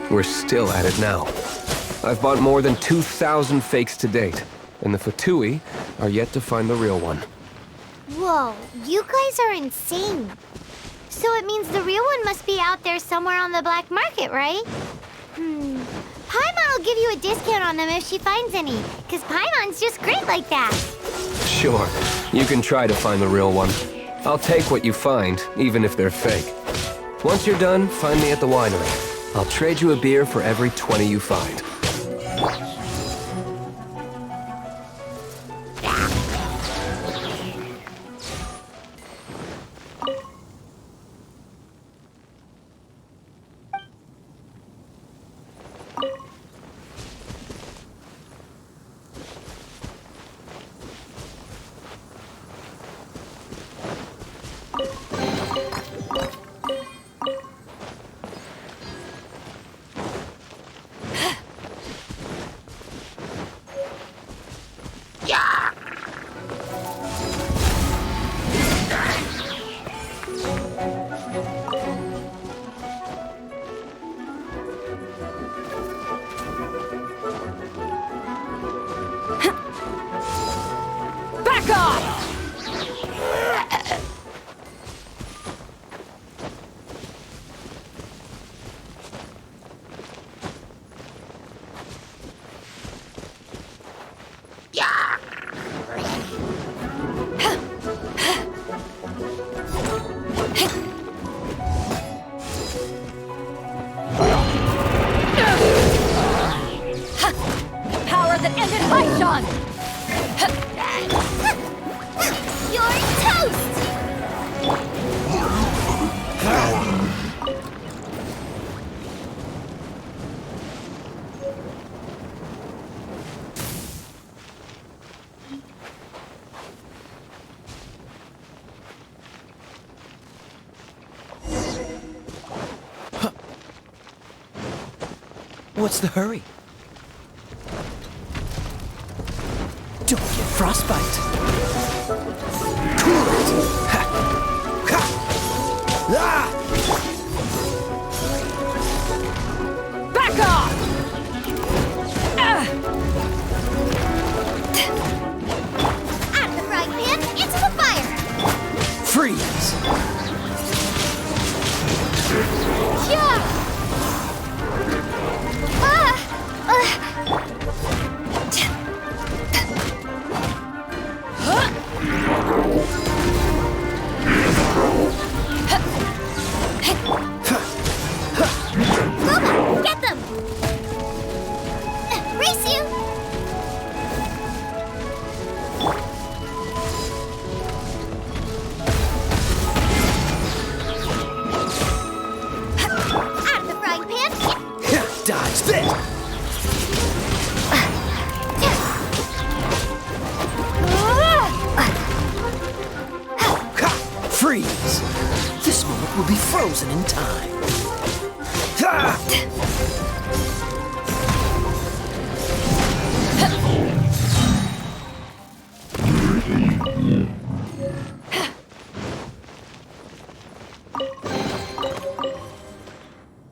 We're still at it now. I've bought more than 2,000 fakes to date, and the Fatui are yet to find the real one. Whoa, you guys are insane. So it means the real one must be out there somewhere on the black market, right? Paimon will give you a discount on them if she finds any, because Paimon's just great like that. Sure, you can try to find the real one. I'll take what you find, even if they're fake. Once you're done, find me at the winery. I'll trade you a beer for every 20 you find. What's the hurry? Don't get frostbite. Cool it! Ha! Ha! Ah! Back off! Out of the frying pan, into the fire! Freeze! Yeah! frozen in time.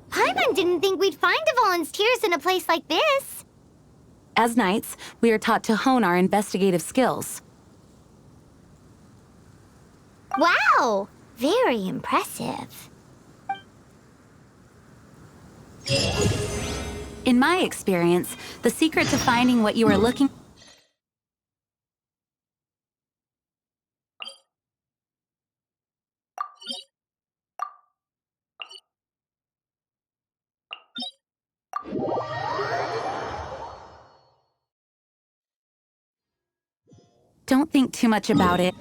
Paimon didn't think we'd find the volunteers in a place like this. As knights, we are taught to hone our investigative skills. Wow! Very impressive. In my experience, the secret to finding what you are looking for Don't think too much about it.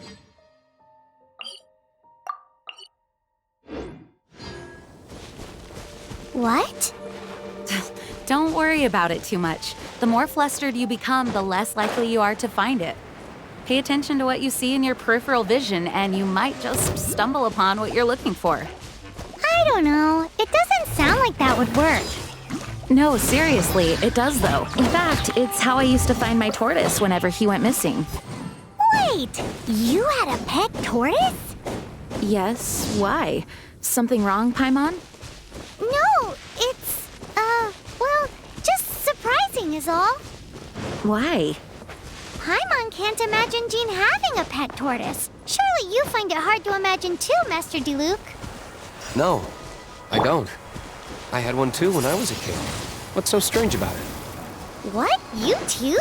What? Don't worry about it too much. The more flustered you become, the less likely you are to find it. Pay attention to what you see in your peripheral vision, and you might just stumble upon what you're looking for. I don't know. It doesn't sound like that would work. No, seriously, it does though. In fact, it's how I used to find my tortoise whenever he went missing. Wait! You had a pet tortoise? Yes, why? Something wrong, Paimon? No, it's, well, just surprising is all. Why? Paimon can't imagine Jean having a pet tortoise. Surely you find it hard to imagine too, Master Diluc. No, I don't. I had one too when I was a kid. What's so strange about it? What? You too?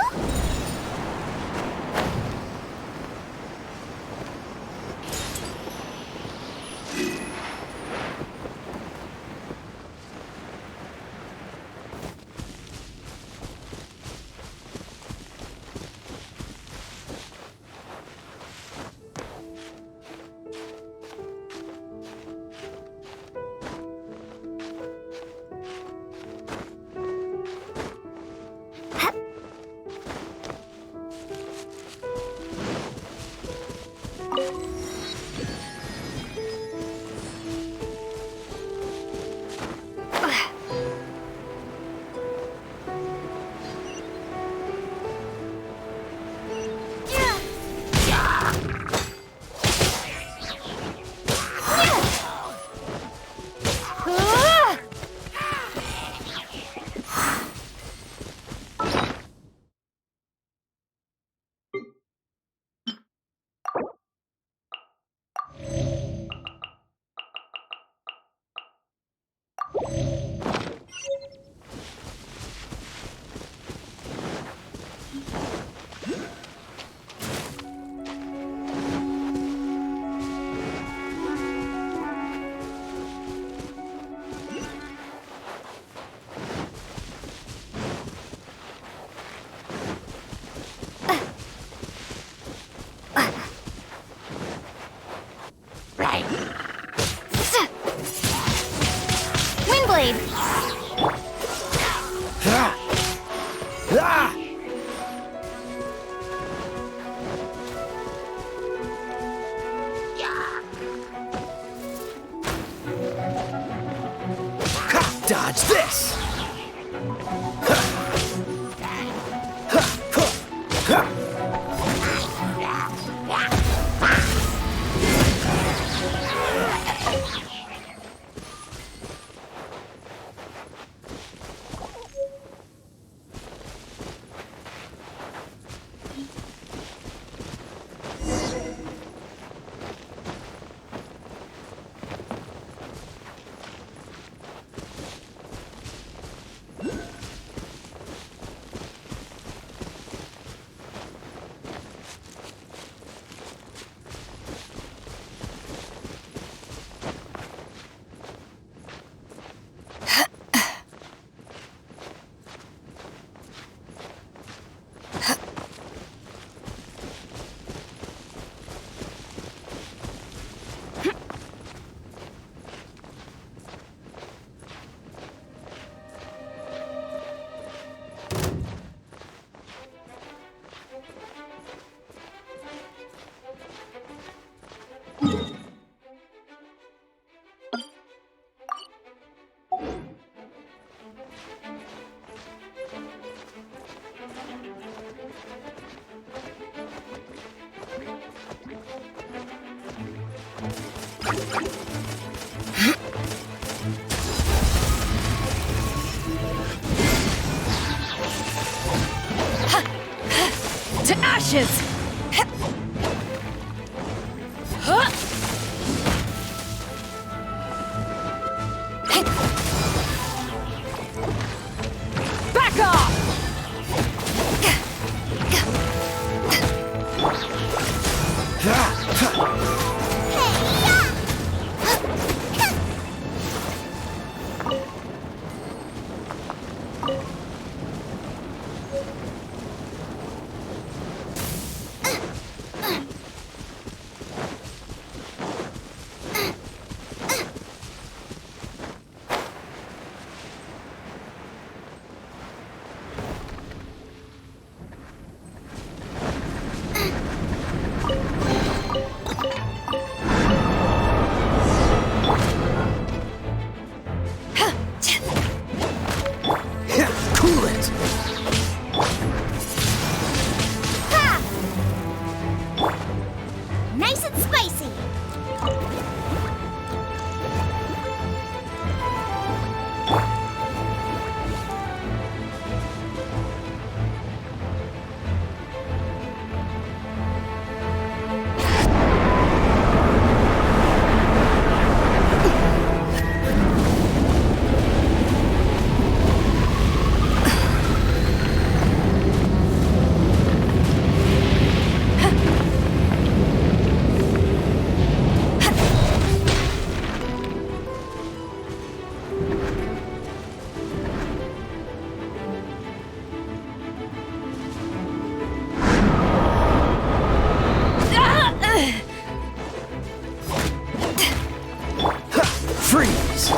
Windblade! Dodge this! To ashes! Back off! Cool it! Nice and spicy. Freeze!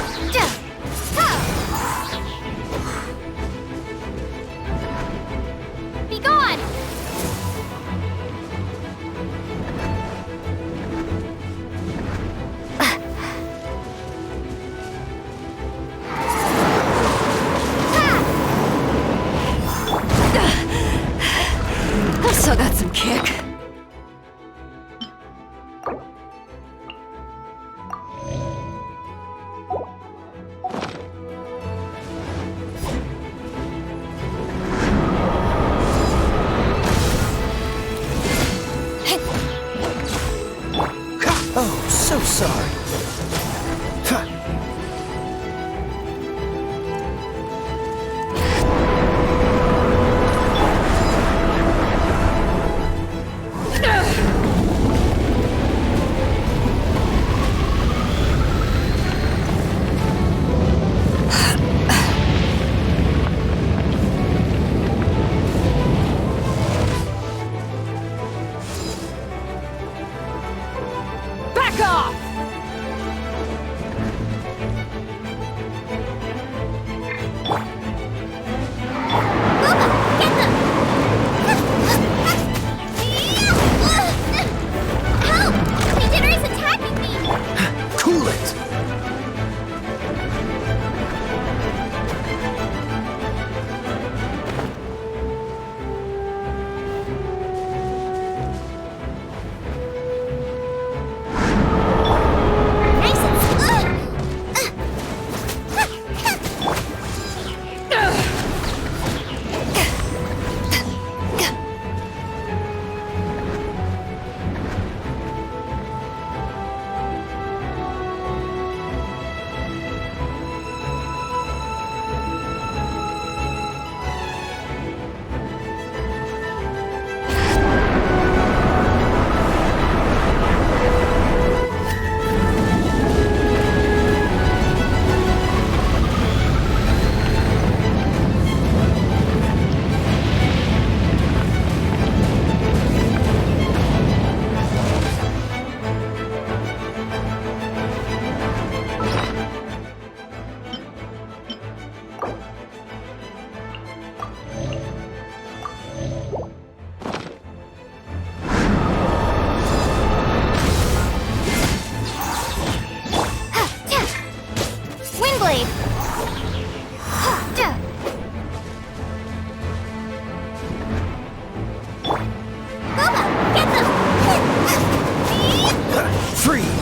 Be gone! I still got some kick. Oh, so sorry. Ha. Back off!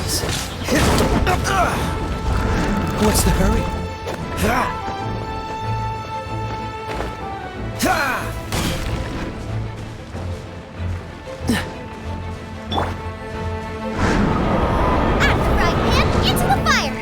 eyes. What's the hurry? Right, man! Into the fire!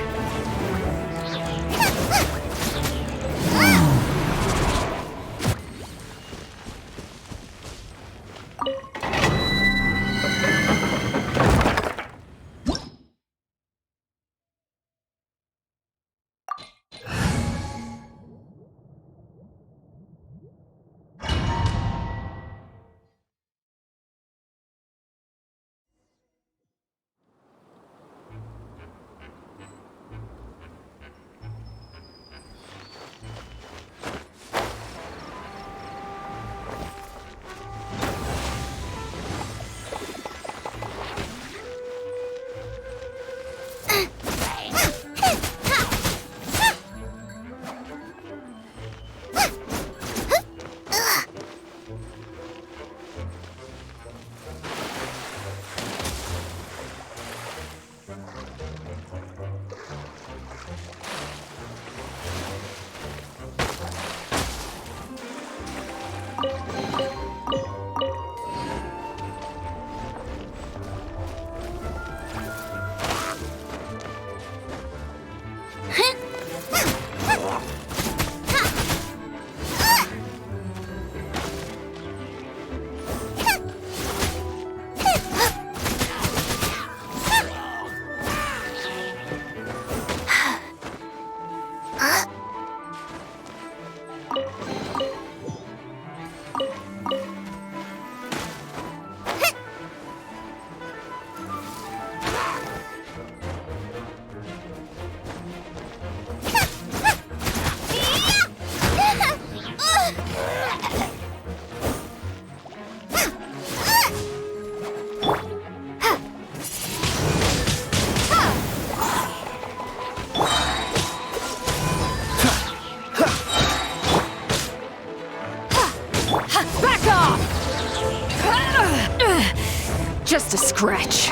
Just a scratch.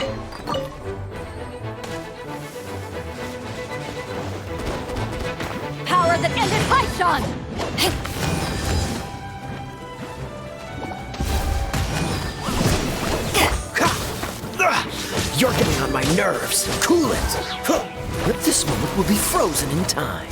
Power that ended Python! You're getting on my nerves. Cool it. This moment will be frozen in time.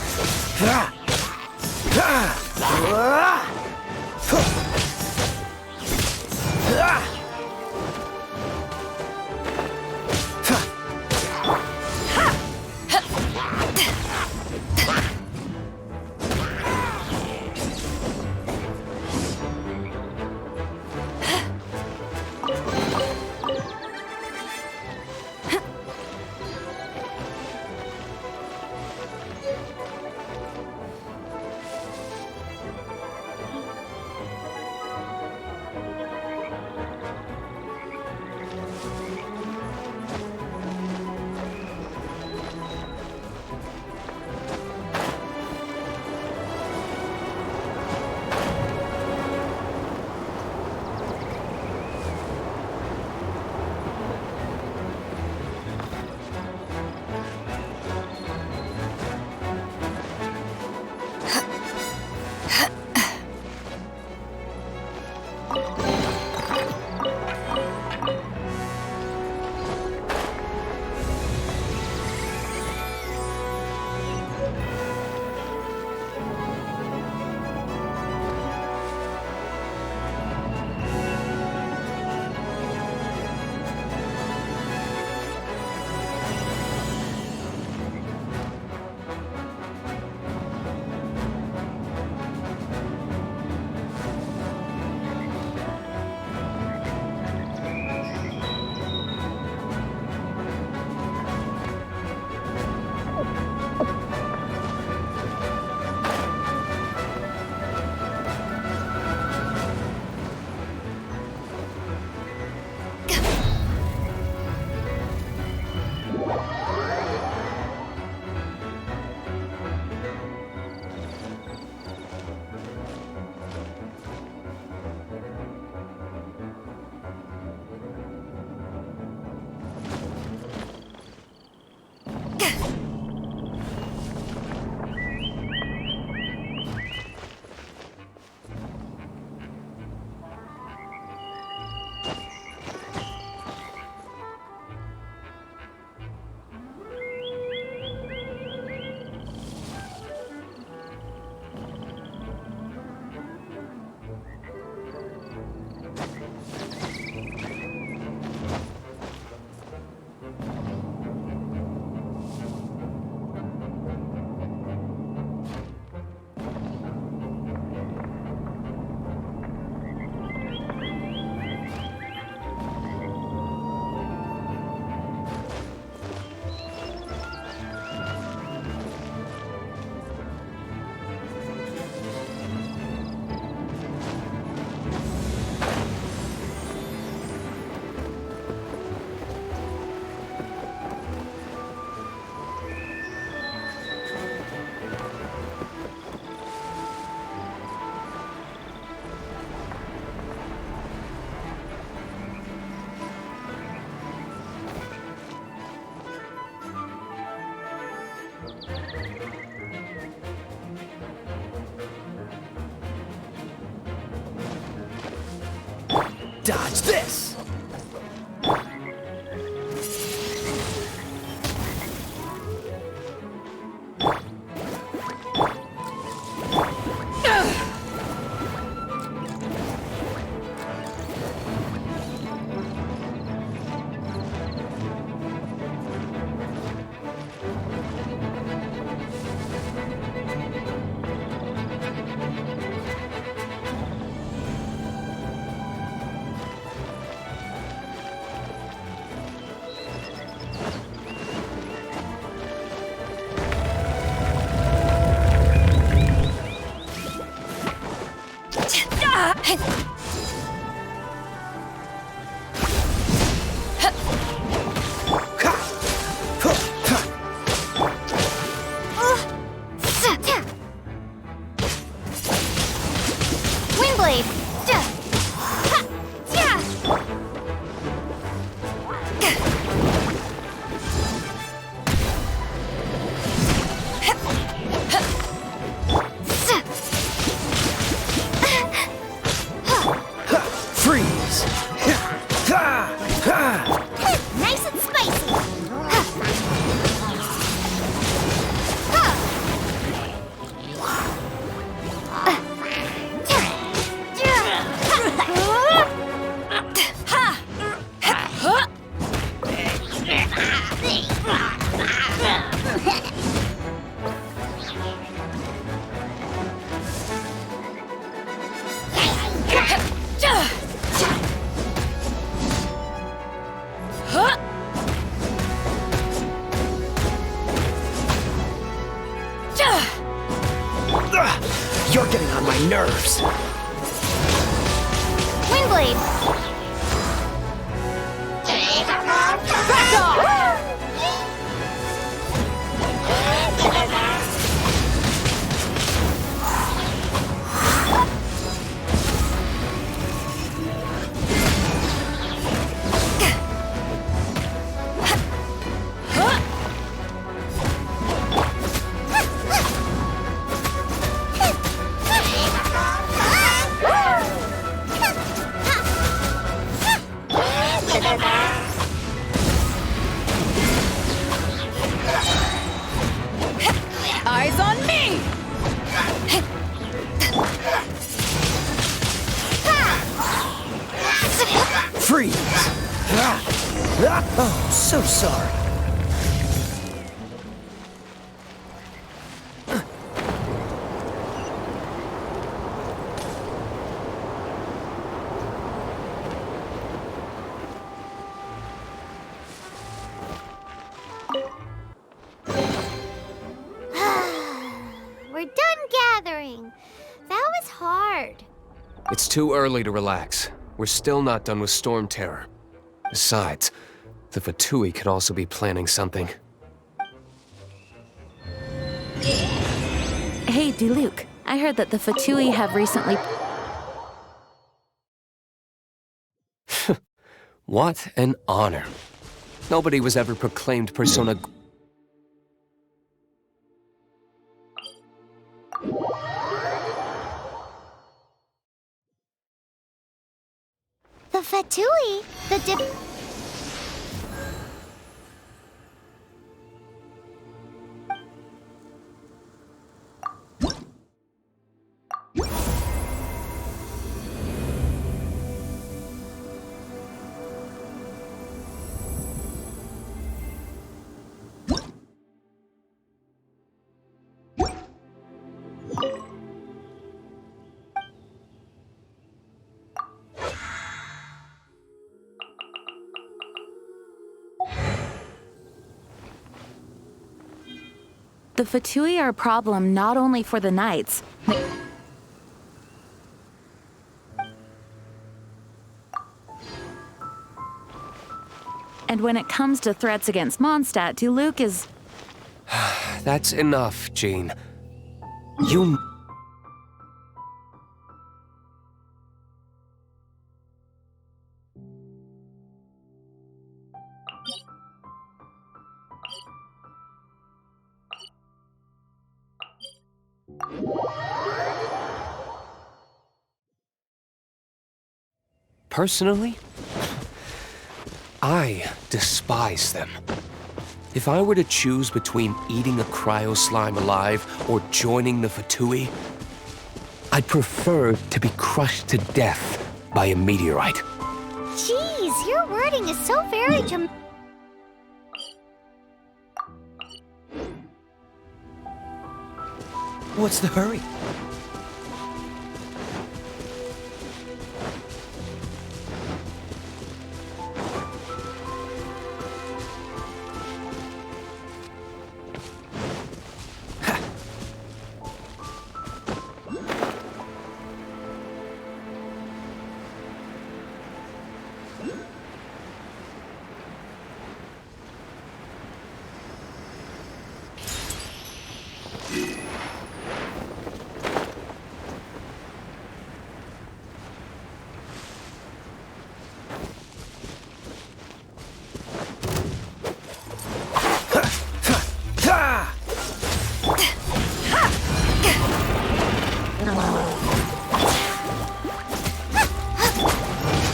dodge this! You're getting on my nerves. Windblade! Back off! Eyes on me! Freeze! Oh, so sorry. We're done gathering. That was hard. It's too early to relax. We're still not done with Storm Terror. Besides, the Fatui could also be planning something. Hey, Diluc, I heard that the Fatui have recently... What an honor. Nobody was ever proclaimed persona... The Fatui? The The Fatui are a problem not only for the Knights. And when it comes to threats against Mondstadt, Diluc is... That's enough, Jean. You... Personally, I despise them. If I were to choose between eating a cryo slime alive or joining the Fatui, I'd prefer to be crushed to death by a meteorite. Jeez, your wording is so very What's the hurry?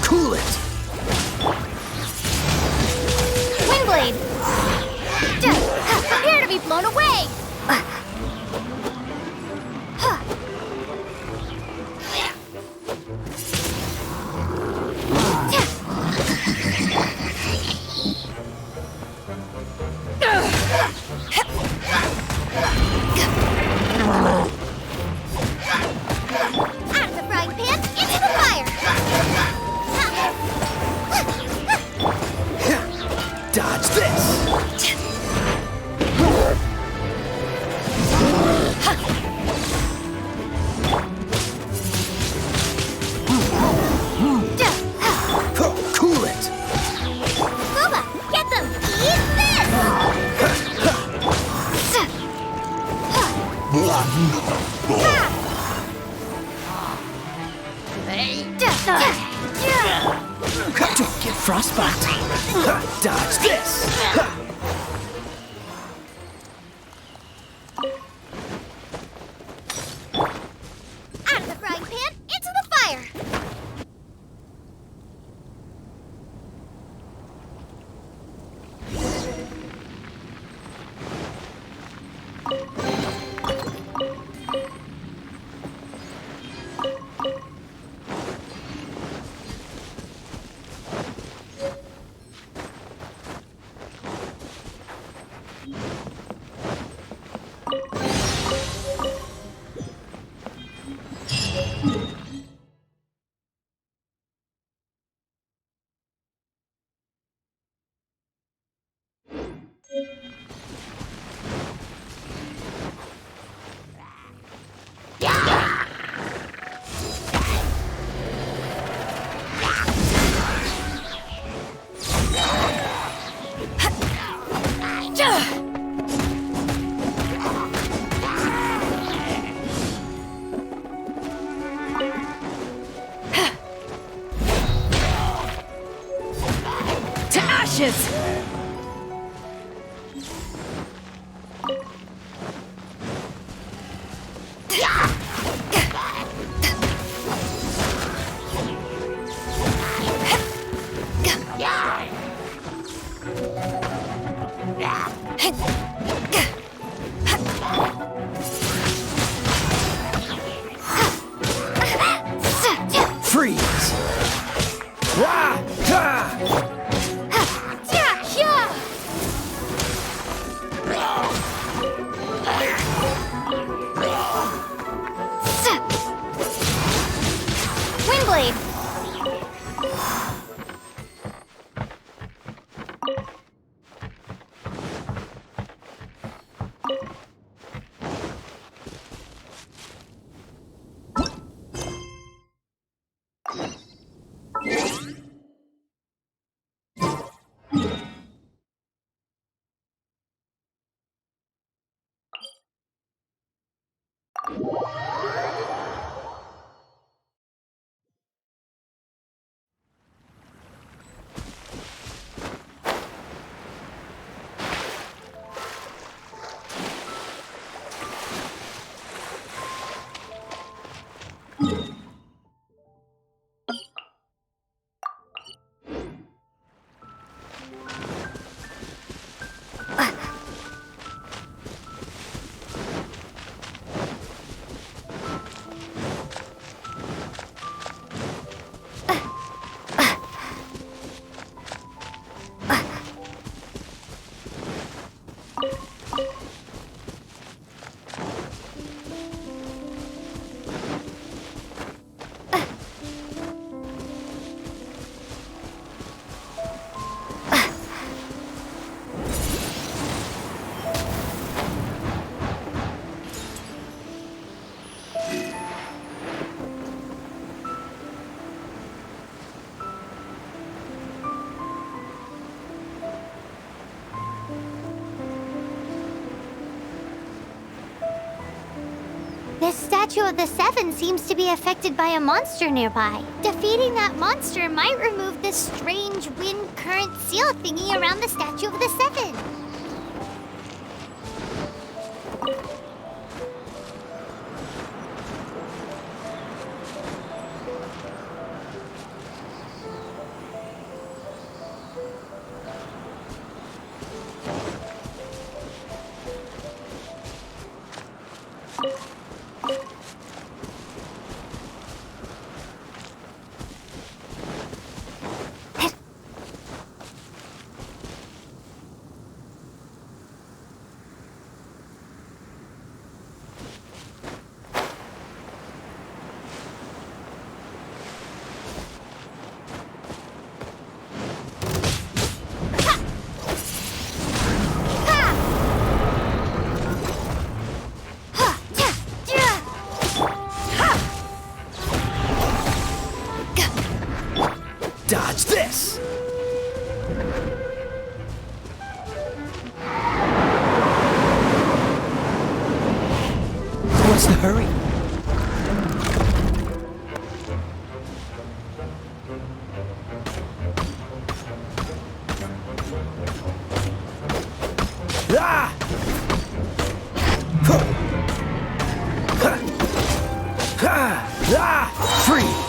Cool it! Windblade! Prepare to be blown away! Out of the frying pan, into the fire! Dodge this! Cool it! Boba, get them! Eat this! Don't get frostbite! Dodge this! Out of the frying pan, into the fire! To ashes! Freeze! Rah! Ha! Windblade! This statue of the Seven seems to be affected by a monster nearby. Defeating that monster might remove this strange wind current seal thingy around the statue of the Seven. Dodge this! What's the hurry? Ah! Huh. Ha! Ah! Free!